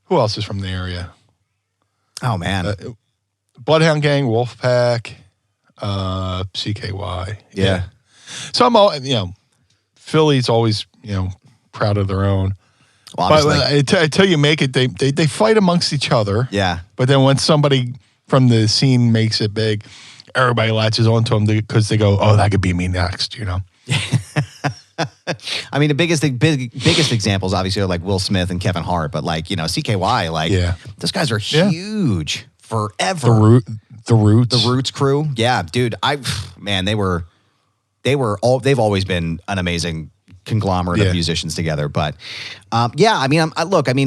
who else is from the area? Oh man, Bloodhound Gang, Wolfpack, CKY. Yeah. So I'm all Philly's always proud of their own. Well, but until you make it, they fight amongst each other. Yeah. But then when somebody from the scene makes it big, everybody latches onto them because they go, "Oh, that could be me next," I mean, the biggest examples obviously are like Will Smith and Kevin Hart, but CKY, those guys are huge forever. The Roots crew, yeah, dude. They've always been an amazing conglomerate of musicians together. But as far as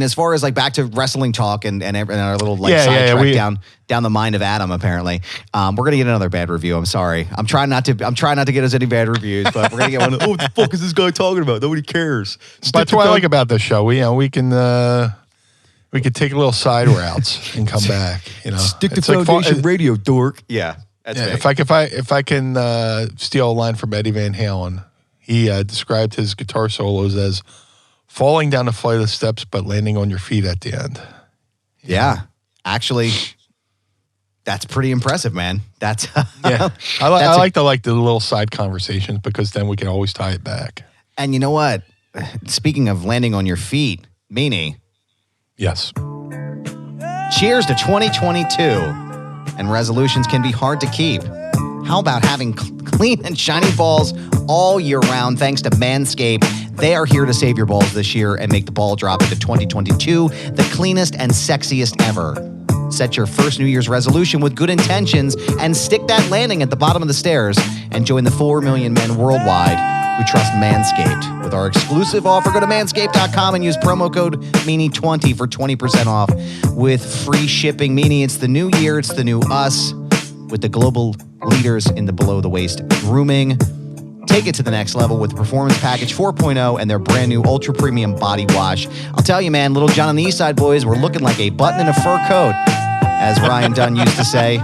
as far as back to wrestling talk and our little sidetrack down the mind of Adam, apparently we're gonna get another bad review. I'm sorry. I'm trying not to get us any bad reviews, but we're gonna get one. Oh, what the fuck is this guy talking about? Nobody cares. That's what I like about this show. We can take a little side routes and come back. Stick to Foundation Radio, dork. Yeah. If I can steal a line from Eddie Van Halen. He described his guitar solos as falling down a flight of steps but landing on your feet at the end. Yeah. Actually, that's pretty impressive, man. That's I like the little side conversations because then we can always tie it back. And you know what? Speaking of landing on your feet, Meanie. Yes. Cheers to 2022. And resolutions can be hard to keep. How about having clean and shiny balls all year round thanks to Manscaped? They are here to save your balls this year and make the ball drop into 2022 the cleanest and sexiest ever. Set your first New Year's resolution with good intentions and stick that landing at the bottom of the stairs and join the 4 million men worldwide who trust Manscaped. With our exclusive offer, go to manscaped.com and use promo code Meanie20 for 20% off with free shipping. Meanie, it's the new year, it's the new us with the global leaders in the below-the-waist grooming. Take it to the next level with Performance Package 4.0 and their brand new Ultra Premium Body Wash. I'll tell you, man, Little John and the Eastside Boys were looking like a button in a fur coat, as Ryan Dunn used to say.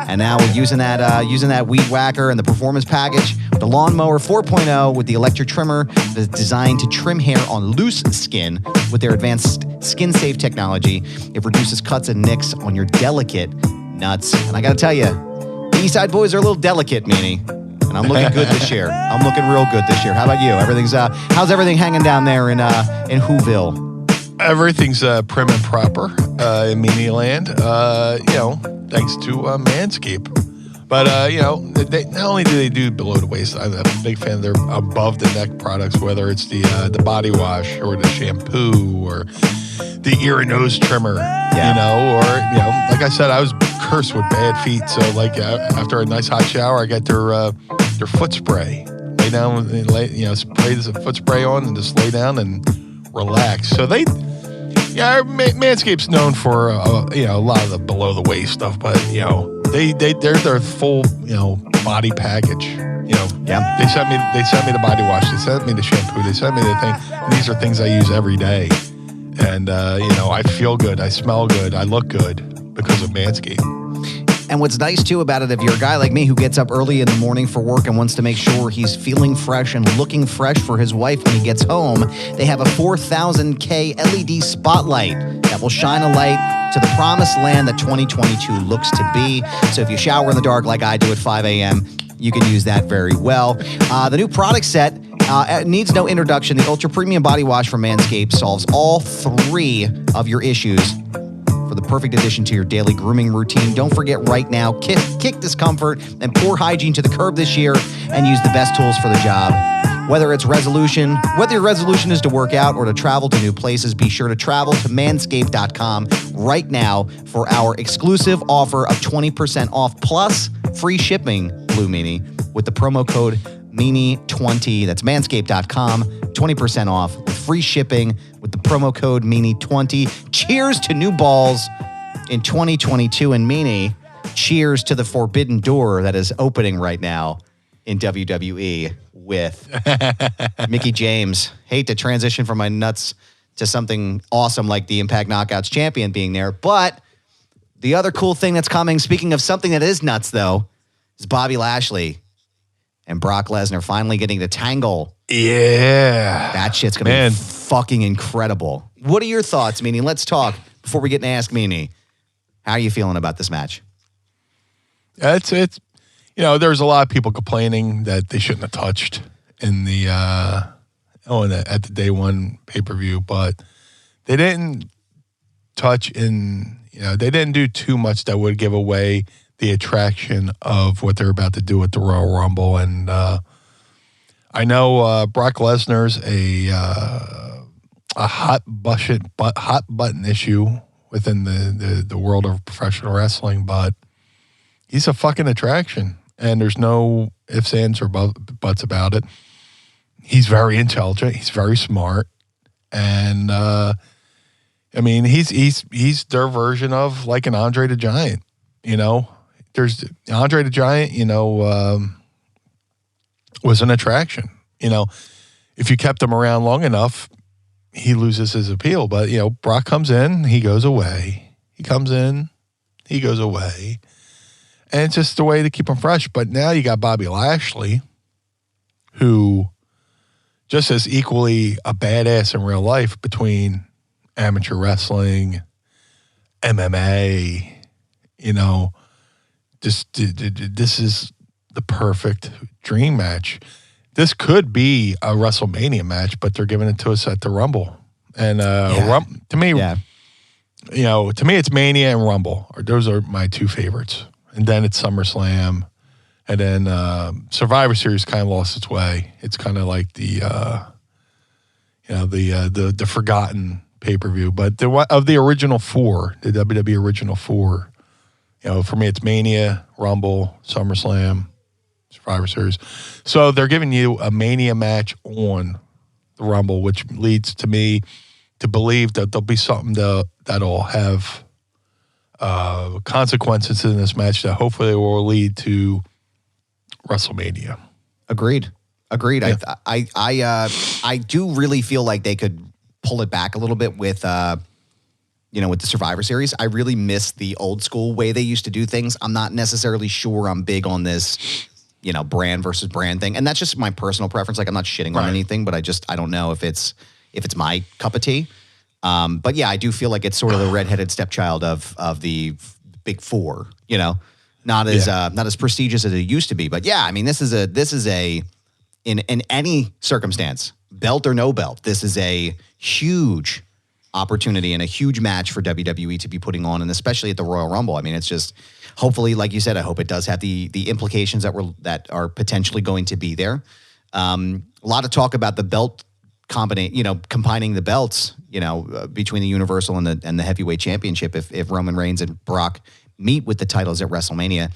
And now we're using that Weed Whacker and the Performance Package, the Lawnmower 4.0 with the electric trimmer that's designed to trim hair on loose skin with their advanced skin-safe technology. It reduces cuts and nicks on your delicate nuts. And I got to tell you, the Eastside Boys are a little delicate, Meanie. And I'm looking good this year. I'm looking real good this year. How about you? How's everything hanging down there in Whoville? Everything's prim and proper in Meanie Land. Thanks to Manscaped. But, they, not only do they do below the waist, I'm a big fan of their above the neck products, whether it's the body wash or the shampoo or the ear and nose trimmer, like I said, I was cursed with bad feet. So like after a nice hot shower, I got their foot spray. Lay down and spray the foot spray on and just lay down and relax. So Manscaped's known for a lot of the below the waist stuff, but they're their full body package. They sent me the body wash, they sent me the shampoo, they sent me the thing. And these are things I use every day, and I feel good, I smell good, I look good because of Manscaped. And what's nice, too, about it, if you're a guy like me who gets up early in the morning for work and wants to make sure he's feeling fresh and looking fresh for his wife when he gets home, they have a 4,000K LED spotlight that will shine a light to the promised land that 2022 looks to be. So if you shower in the dark like I do at 5 a.m., you can use that very well. The new product set needs no introduction. The Ultra Premium Body Wash from Manscaped solves all 3 of your issues for the perfect addition to your daily grooming routine. Don't forget right now, kick discomfort and poor hygiene to the curb this year and use the best tools for the job. Whether your resolution is to work out or to travel to new places, be sure to travel to manscaped.com right now for our exclusive offer of 20% off plus free shipping, Blue Meanie, with the promo code Meanie20. That's manscaped.com, 20% off with free shipping with the promo code Meanie20. Cheers to new balls in 2022. And Meanie, cheers to the forbidden door that is opening right now in WWE with Mickie James. Hate to transition from my nuts to something awesome like the Impact Knockouts champion being there. But the other cool thing that's coming, speaking of something that is nuts, though, is Bobby Lashley and Brock Lesnar finally getting to tangle. Yeah. That shit's going to be fucking incredible. What are your thoughts, Meanie? Let's talk before we get to Ask Meanie. How are you feeling about this match? It's there's a lot of people complaining that they shouldn't have touched in the at the day one pay-per-view, but they didn't touch they didn't do too much that would give away the attraction of what they're about to do with the Royal Rumble. And I know Brock Lesnar's a hot button issue within the world of professional wrestling, but he's a fucking attraction, and there's no ifs, ands, or buts about it. He's very intelligent. He's very smart, and he's their version of like an Andre the Giant. There's Andre the Giant. Was an attraction. If you kept him around long enough, he loses his appeal. But Brock comes in, he goes away. He comes in, he goes away. And it's just a way to keep him fresh. But now you got Bobby Lashley, who just as equally a badass in real life between amateur wrestling, MMA, this is the perfect dream match. This could be a WrestleMania match, but they're giving it to us at the Rumble. And to me, it's Mania and Rumble. Those are my 2 favorites. And then it's SummerSlam, and then Survivor Series kind of lost its way. It's kind of like the forgotten pay-per-view. But of the original 4, the WWE original 4, for me it's Mania, Rumble, SummerSlam, Survivor Series. So they're giving you a Mania match on the Rumble, which leads to me to believe that there'll be something that'll have consequences in this match that hopefully will lead to WrestleMania. Agreed. Yeah. I do really feel like they could pull it back a little bit with the Survivor Series. I really miss the old school way they used to do things. I'm not necessarily sure I'm big on this, brand versus brand thing. And that's just my personal preference. Like, I'm not shitting on anything, but I don't know if it's my cup of tea. But yeah, I do feel like it's sort of the redheaded stepchild of the big 4, not as prestigious as it used to be. But yeah, I mean, this is in any circumstance, belt or no belt, this is a huge opportunity and a huge match for WWE to be putting on, and especially at the Royal Rumble. I mean, it's just hopefully, like you said, I hope it does have the implications that are potentially going to be there. A lot of talk about the belt combining the belts, between the Universal and the Heavyweight Championship. If Roman Reigns and Brock meet with the titles at WrestleMania,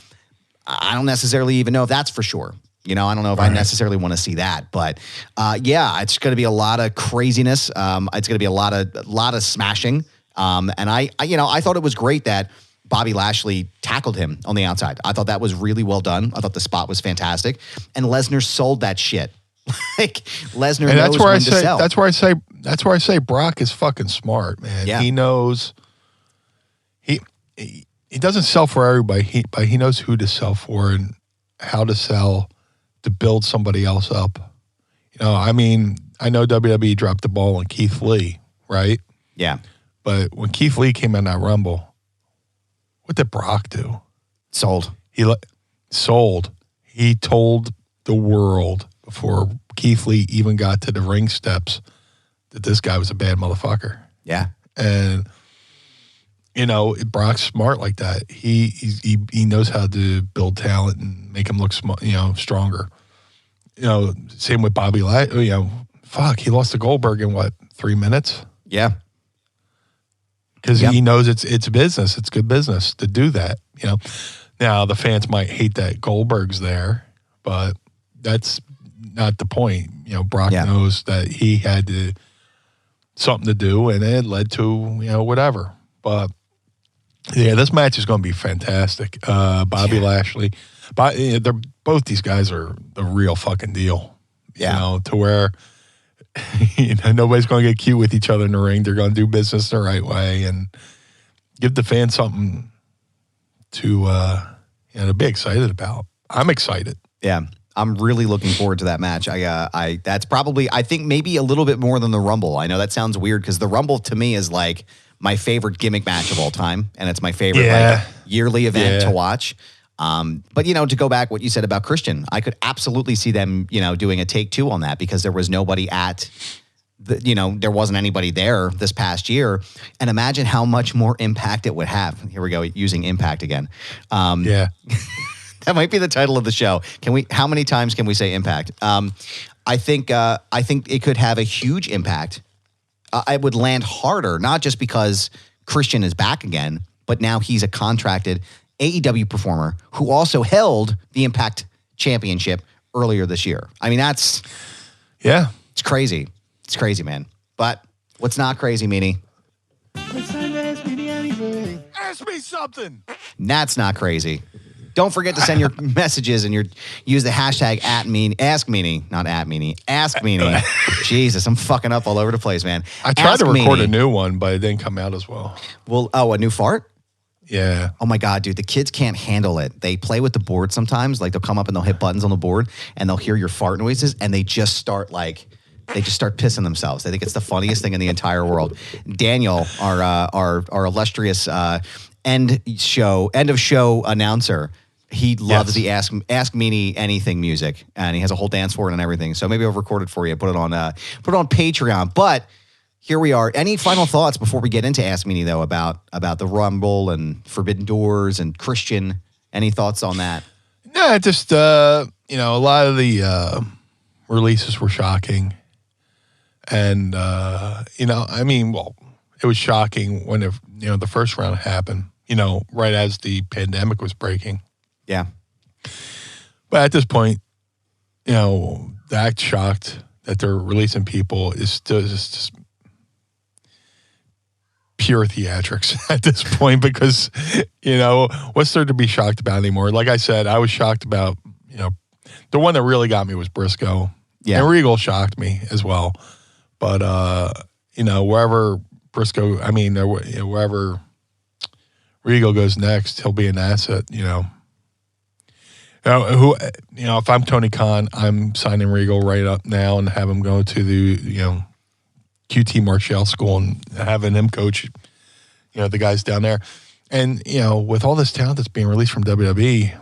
I don't necessarily even know if that's for sure. I don't know if I necessarily want to see that, but it's going to be a lot of craziness. It's going to be a lot of smashing. And I thought it was great that Bobby Lashley tackled him on the outside. I thought that was really well done. I thought the spot was fantastic, and Lesnar sold that shit. Like Lesnar knows when to sell. That's where I say Brock is fucking smart, man. Yeah. He knows he doesn't sell for everybody, but he knows who to sell for and how to sell to build somebody else up. I know WWE dropped the ball on Keith Lee, right? Yeah. But when Keith Lee came in that Rumble, what did Brock do? Sold. Sold. He told the world before Keith Lee even got to the ring steps that this guy was a bad motherfucker. Yeah. And Brock's smart like that. He knows how to build talent and make him look stronger. Same with Bobby Lashley. He lost to Goldberg in 3 minutes? Yeah. Because he knows it's business. It's good business to do that. Now the fans might hate that Goldberg's there, but that's not the point. Brock knows that he had something to do, and it led to whatever. But this match is going to be fantastic. Bobby Lashley, both these guys are the real fucking deal. To where nobody's going to get cute with each other in the ring. They're going to do business the right way and give the fans something to be excited about. I'm excited. Yeah. I'm really looking forward to that match. That's probably, I think maybe a little bit more than the Rumble. I know that sounds weird because the Rumble to me is like my favorite gimmick match of all time. And it's my favorite yearly event to watch. But to go back what you said about Christian, I could absolutely see them, doing a take two on that because there was nobody at there wasn't anybody there this past year. And imagine how much more impact it would have. Here we go, using impact again. That might be the title of the show. How many times can we say impact? I think it could have a huge impact. It would land harder, not just because Christian is back again, but now he's a contracted AEW performer who also held the Impact Championship earlier this year. I mean, it's crazy. It's crazy, man. But what's not crazy, Meanie? It's time to ask me anything. Ask me something. That's not crazy. Don't forget to send your messages and use the hashtag Ask Meanie. Jesus, I'm fucking up all over the place, man. I tried to record a new one, but it didn't come out as well. Well, a new fart? Yeah. Oh my God, dude, the kids can't handle it. They play with the board sometimes. Like they'll come up and they'll hit buttons on the board and they'll hear your fart noises and they just start pissing themselves. They think it's the funniest thing in the entire world. Daniel, our illustrious end of show announcer, he loves the Ask Meanie Anything music, and he has a whole dance for it and everything. So maybe I'll record it for you, put it on Patreon. But here we are. Any final thoughts before we get into Ask Meanie though about the Rumble and Forbidden Doors and Christian? Any thoughts on that? No, just a lot of the releases were shocking, and it was shocking when the first round happened. Right as the pandemic was breaking. Yeah. But at this point, that shocked that they're releasing people is still just pure theatrics at this point because, what's there to be shocked about anymore? Like I said, I was shocked about, the one that really got me was Briscoe. Yeah. And Regal shocked me as well. But, wherever Briscoe, wherever Regal goes next, he'll be an asset, if I'm Tony Khan, I'm signing Regal right up now and have him go to the, QT Marshall school and having him coach, the guys down there. And, with all this talent that's being released from WWE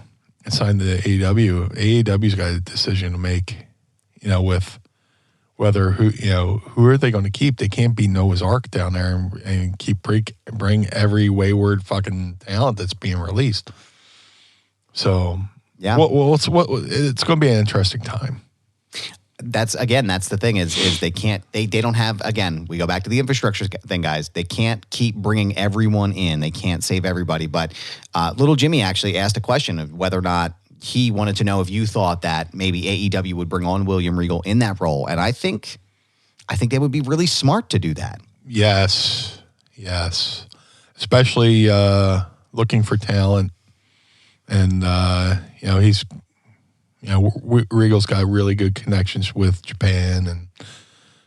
and signed to AEW's got a decision to make, with whether who are they going to keep? They can't be Noah's Ark down there and keep bring every wayward fucking talent that's being released. So yeah, it's going to be an interesting time. That's the thing is they don't have, again, we go back to the infrastructure thing, guys. They can't keep bringing everyone in. They can't save everybody. But Little Jimmy actually asked a question of whether or not he wanted to know if you thought that maybe AEW would bring on William Regal in that role. And I think they would be really smart to do that. Yes. Especially looking for talent. And, he's... Regal's got really good connections with Japan and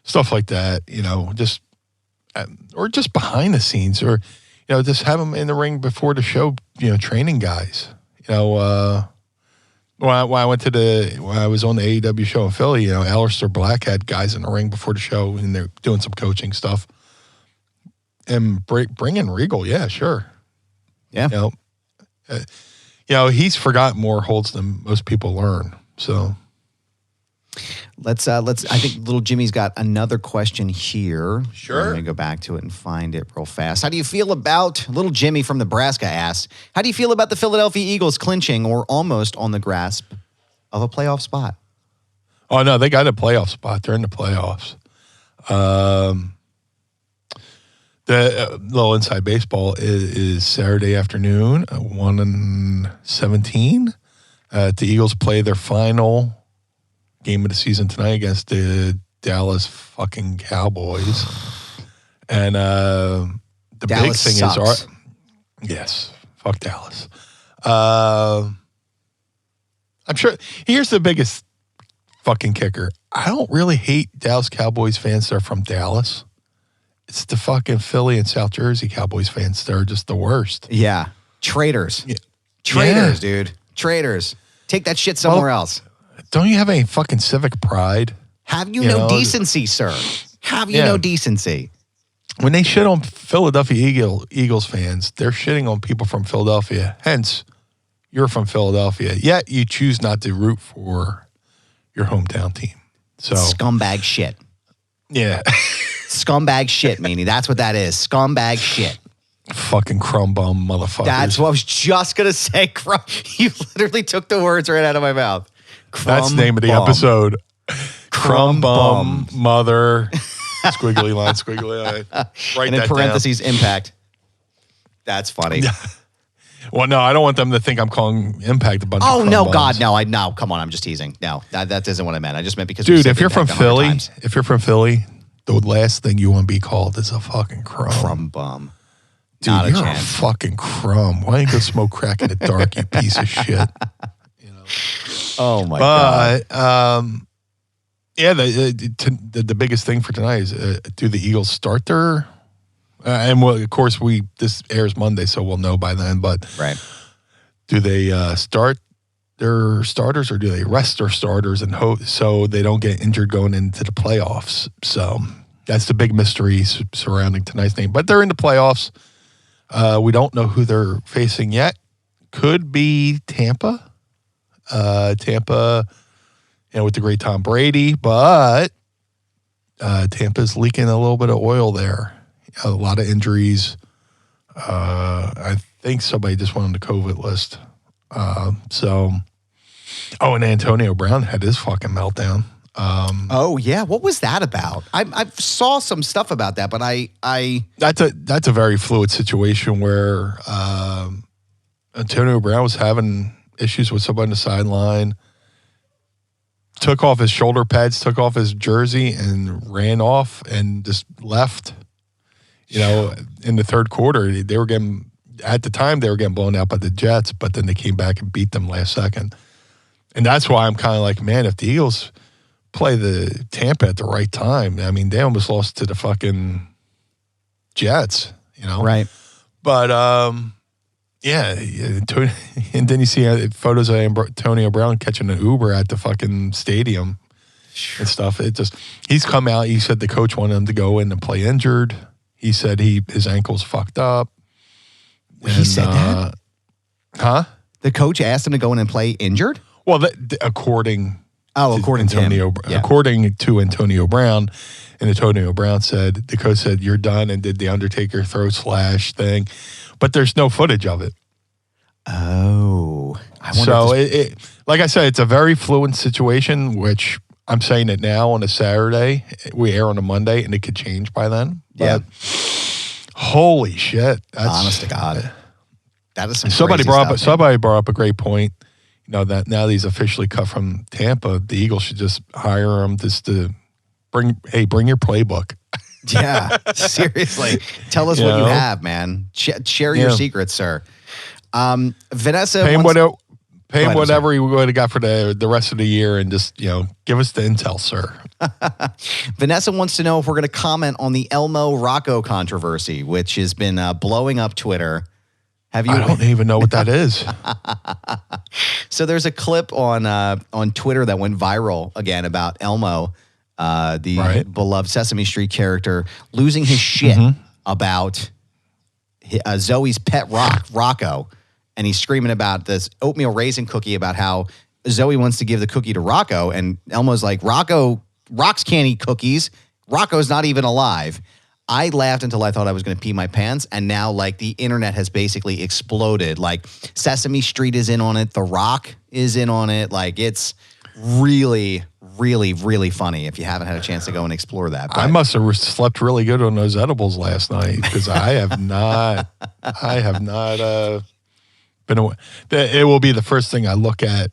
stuff like that, or just behind the scenes, or, just have him in the ring before the show, training guys. When I was on the AEW show in Philly, Aleister Black had guys in the ring before the show and they're doing some coaching stuff. And bring in Regal, yeah, sure. Yeah. He's forgotten more holds than most people learn. So let's I think Little Jimmy's got another question here. Sure. Let me go back to it and find it real fast. How do you feel about, Little Jimmy from Nebraska asks, how do you feel about the Philadelphia Eagles clinching or almost on the grasp of a playoff spot? Oh no, they got a playoff spot. They're in the playoffs. The little inside baseball is Saturday afternoon, 1:17. The Eagles play their final game of the season tonight against the Dallas fucking Cowboys. And the Dallas big thing sucks. Yes, fuck Dallas. I'm sure. Here's the biggest fucking kicker. I don't really hate Dallas Cowboys fans that are from Dallas. It's the fucking Philly and South Jersey Cowboys fans that are just the worst. Yeah. Traitors. Yeah. Traitors, dude. Traitors. Take that shit somewhere else. Don't you have any fucking civic pride? Have you no decency, sir? Have you no decency? When they shit on Philadelphia Eagles fans, they're shitting on people from Philadelphia. Hence, you're from Philadelphia. Yet you choose not to root for your hometown team. So Scumbag shit. Yeah. Scumbag shit, Meanie. That's what that is. Scumbag shit. Fucking crumb bum motherfuckers. That's what I was just going to say. Crumb. You literally took the words right out of my mouth. That's the name of the episode. Crumb bum mother. Squiggly line, squiggly line. Write and in that parentheses, down. Impact. That's funny. Well, no, I don't want them to think I'm calling Impact a bunch of no, bums. God, no. No, come on. I'm just teasing. No, that isn't what I meant. I just meant because dude, if you're from Philly, the last thing you want to be called is a fucking crumb. Crumb bum. Dude, Not you're a chance. a fucking crumb. Why don't you go smoke crack in the dark, you piece of shit? Oh my God. Yeah, the biggest thing for tonight is do the Eagles start their and of course this airs Monday, so we'll know by then. But right, do they start their starters or do they rest their starters and hope so they don't get injured going into the playoffs? So that's the big mystery surrounding tonight's game. But they're in the playoffs. We don't know who they're facing yet. Could be Tampa. Tampa, with the great Tom Brady, but Tampa's leaking a little bit of oil there. A lot of injuries. I think somebody just went on the COVID list. And Antonio Brown had his fucking meltdown. yeah, what was that about? I saw some stuff about that, but that's a very fluid situation where Antonio Brown was having issues with somebody on the sideline, took off his shoulder pads, took off his jersey, and ran off and just left. In the third quarter, they were getting blown out by the Jets, but then they came back and beat them last second. And that's why I'm kind of like, man, if the Eagles play the Tampa at the right time, I mean, they almost lost to the fucking Jets, Right. But, and then you see photos of Antonio Brown catching an Uber at the fucking stadium and stuff. He's come out. He said the coach wanted him to go in and play injured. He said his ankle's fucked up. He said that? Huh? The coach asked him to go in and play injured? Well, according Oh, according to him. According to Antonio Brown, and Antonio Brown said, the coach said, "You're done," and did the Undertaker throat slash thing, but there's no footage of it. Oh, so like I said, it's a very fluid situation. Which I'm saying it now on a Saturday, we air on a Monday, and it could change by then. Yeah. But holy shit! That's, honest to God, that is some somebody crazy brought stuff, up. Somebody brought up a great point. You know that now that he's officially cut from Tampa, the Eagles should just hire him just to bring your playbook. Yeah, seriously. Tell us what you have, man. Share your secrets, sir. Vanessa, pay him whatever he would have got for the rest of the year, and just give us the intel, sir. Vanessa wants to know if we're going to comment on the Elmo Rocco controversy, which has been blowing up Twitter. Have you? I don't even know what that is. So there's a clip on Twitter that went viral again about Elmo, the beloved Sesame Street character, losing his shit about Zoe's pet Rocco, and he's screaming about this oatmeal raisin cookie, about how Zoe wants to give the cookie to Rocco, and Elmo's like, Rocks can't eat cookies. Rocco's not even alive. I laughed until I thought I was going to pee my pants, and now like the internet has basically exploded. Like Sesame Street is in on it, The Rock is in on it. Like it's really, really, really funny. If you haven't had a chance to go and explore that, I must have slept really good on those edibles last night because I have not been away. It will be the first thing I look at.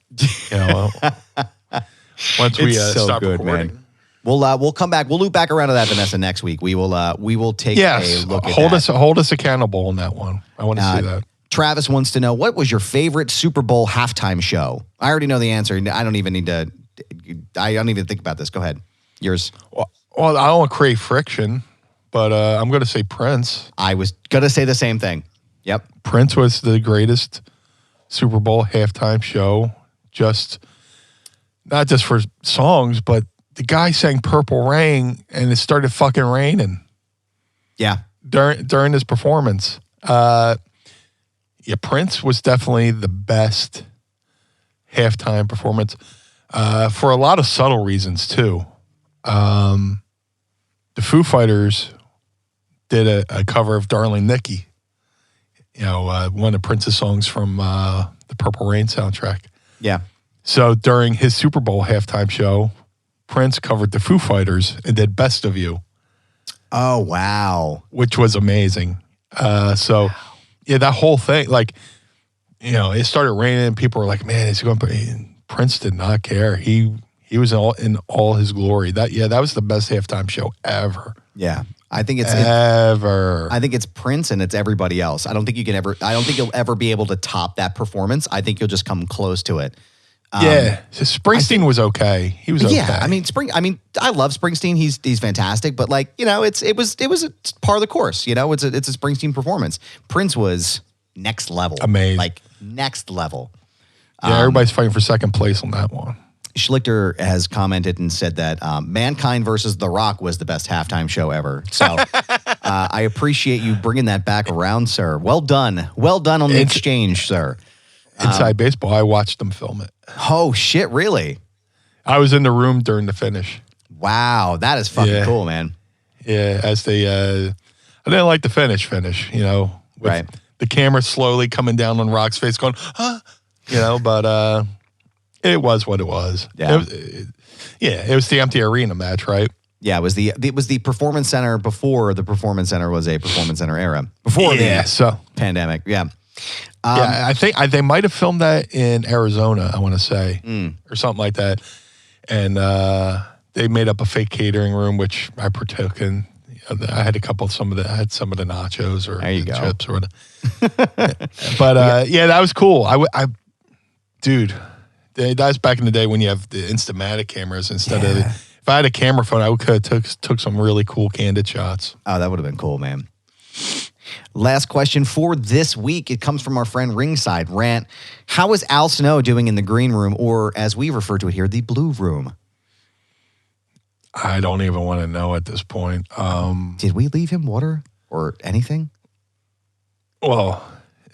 Once we stop recording. Man. We'll come back. We'll loop back around to that, Vanessa, next week. We will take a look at that. Hold us accountable on that one. I want to see that. Travis wants to know, what was your favorite Super Bowl halftime show? I already know the answer. I don't even need to. I don't even think about this. Go ahead. Yours. Well, I don't want to create friction, but I'm going to say Prince. I was going to say the same thing. Yep. Prince was the greatest Super Bowl halftime show. Not just for songs, but the guy sang Purple Rain, and it started fucking raining. Yeah. During his performance. Prince was definitely the best halftime performance for a lot of subtle reasons, too. The Foo Fighters did a cover of Darling Nikki, one of Prince's songs from the Purple Rain soundtrack. Yeah. So during his Super Bowl halftime show, Prince covered the Foo Fighters and did Best of You. Oh, wow. Which was amazing. That whole thing, it started raining and people were like, man, it's going to Prince did not care. He was in all his glory. That was the best halftime show ever. Yeah. I think it's Prince and it's everybody else. I don't think you'll ever be able to top that performance. I think you'll just come close to it. Springsteen was okay. He was okay. Yeah, I love Springsteen. He's fantastic, but it was a part of the course. It's a Springsteen performance. Prince was next level, amazing, next level. Yeah, everybody's fighting for second place on that one. Schlichter has commented and said that Mankind versus The Rock was the best halftime show ever. So I appreciate you bringing that back around, sir. Well done on the exchange, sir. Inside Baseball, I watched them film it. Oh, shit, really? I was in the room during the finish. Wow, that is fucking cool, man. Yeah, as they, I didn't like the finish, with right. The camera slowly coming down on Rock's face going, huh? But it was what it was. Yeah. It was the empty arena match, right? Yeah, it was the Performance Center before the Performance Center was a Performance Center era. Before the pandemic, yeah. I think they might have filmed that in Arizona, I want to say, or something like that. And they made up a fake catering room, which I partook in. I had some of the nachos or the chips or whatever. But that was cool. Dude, that was back in the day when you have the Instamatic cameras instead of. If I had a camera phone, I could have took some really cool candid shots. Oh, that would have been cool, man. Last question for this week. It comes from our friend Ringside Rant. How is Al Snow doing in the green room, or as we refer to it here, the blue room? I don't even want to know at this point. Did we leave him water or anything? Well,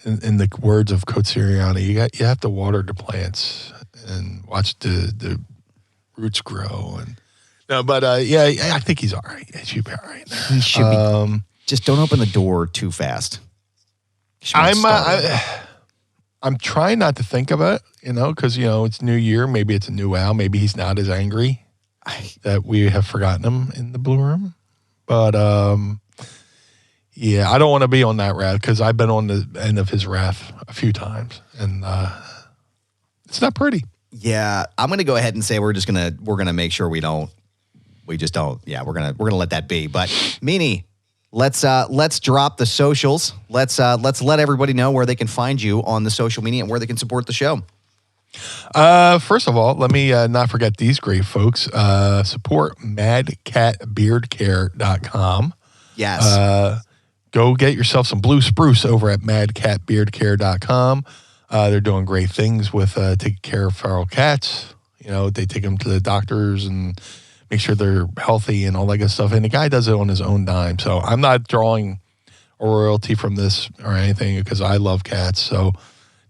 in the words of Coach Sirianni, you have to water the plants and watch the roots grow. And no, but yeah, I think he's all right. He should be all right. He should be. Just don't open the door too fast. I'm trying not to think of it, because, it's New Year. Maybe it's a new Al. Maybe he's not as angry that we have forgotten him in the Blue Room. But, yeah, I don't want to be on that wrath because I've been on the end of his wrath a few times. And it's not pretty. Yeah, I'm going to go ahead and say we're going to make sure we just don't. Yeah, we're going to let that be. But, Meanie, let's drop the socials. Let's let everybody know where they can find you on the social media and where they can support the show. First of all, let me not forget these great folks. Support madcatbeardcare.com. Yes. Go get yourself some blue spruce over at madcatbeardcare.com. They're doing great things with taking care of feral cats. They take them to the doctors and make sure they're healthy and all that good stuff. And the guy does it on his own dime. So I'm not drawing a royalty from this or anything because I love cats. So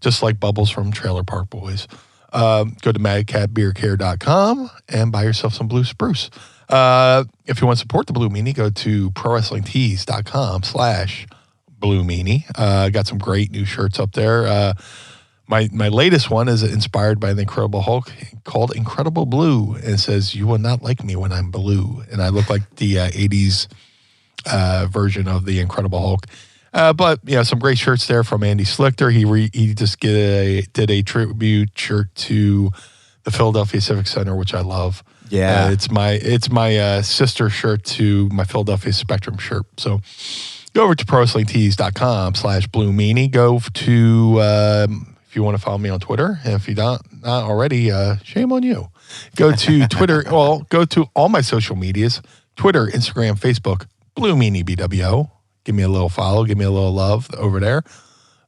just like Bubbles from Trailer Park Boys, go to madcatbeardcare.com and buy yourself some blue spruce. If you want to support the Blue Meanie, go to prowrestlingtees.com/Blue Meanie. Got some great new shirts up there. My latest one is inspired by the Incredible Hulk called Incredible Blue. And it says, "You will not like me when I'm blue." And I look like the 80s version of the Incredible Hulk. But, some great shirts there from Andy Slichter. He just did a tribute shirt to the Philadelphia Civic Center, which I love. Yeah. It's my sister shirt to my Philadelphia Spectrum shirt. So go over to prowrestlingtees.com/Blue Meanie. Go to... if you want to follow me on Twitter, and if you're not already, shame on you. Go to Twitter. Well, go to all my social medias, Twitter, Instagram, Facebook, Blue Meanie BWO. Give me a little follow. Give me a little love over there.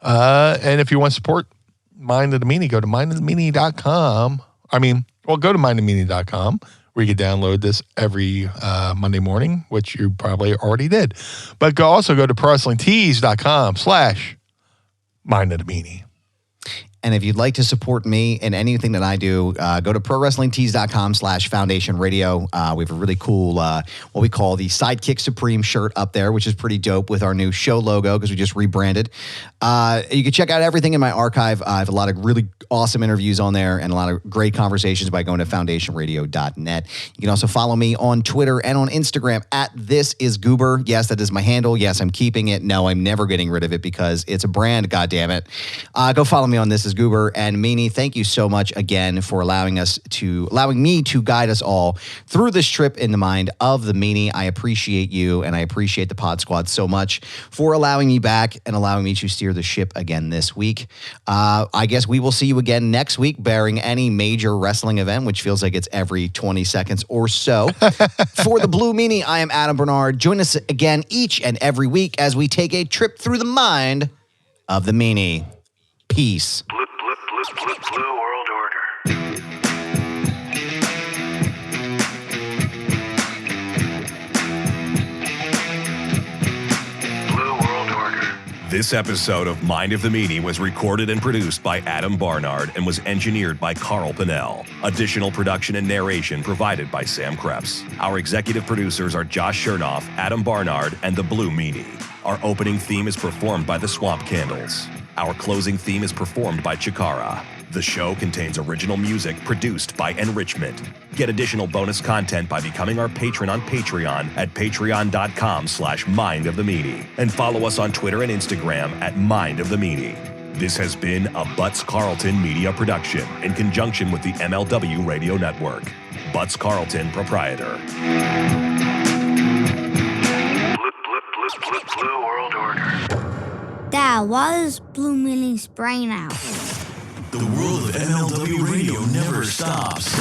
And if you want to support Mind of the Meanie, go to mindofthemeanie.com. Go to mindofthemeanie.com where you can download this every Monday morning, which you probably already did. But also go to prowrestlingtees.com/Mind of the Meanie. And if you'd like to support me in anything that I do, go to prowrestlingtees.com/Foundation Radio. We have a really cool, what we call the Sidekick Supreme shirt up there, which is pretty dope with our new show logo because we just rebranded. You can check out everything in my archive. I have a lot of really awesome interviews on there and a lot of great conversations by going to foundationradio.net. You can also follow me on Twitter and on Instagram at ThisIsGoober. Yes, that is my handle. Yes, I'm keeping it. No, I'm never getting rid of it because it's a brand, goddammit. Go follow me on This Is Goober. And Meanie, thank you so much again for allowing me to guide us all through this trip in the mind of the Meanie. I appreciate you and I appreciate the Pod Squad so much for allowing me back and allowing me to steer the ship again this week. I guess we will see you again next week, barring any major wrestling event, which feels like it's every 20 seconds or so. For the Blue Meanie, I am Adam Barnard. Join us again each and every week as we take a trip through the mind of the Meanie. Peace. Blue World Order. Blue World Order. This episode of Mind of the Meanie was recorded and produced by Adam Barnard and was engineered by Carl Pinnell. Additional production and narration provided by Sam Krebs. Our executive producers are Josh Chernoff, Adam Barnard, and the Blue Meanie. Our opening theme is performed by the Swamp Candles. Our closing theme is performed by Chikara. The show contains original music produced by Enrichment. Get additional bonus content by becoming our patron on Patreon at patreon.com/Mind of the Meanie. And follow us on Twitter and Instagram at Mind of the Meanie. This has been a Butts Carlton media production in conjunction with the MLW Radio Network. Butts Carlton, proprietor. Blue World Order. Dad, why is Blue Meanie's brain out? The world of MLW Radio never stops.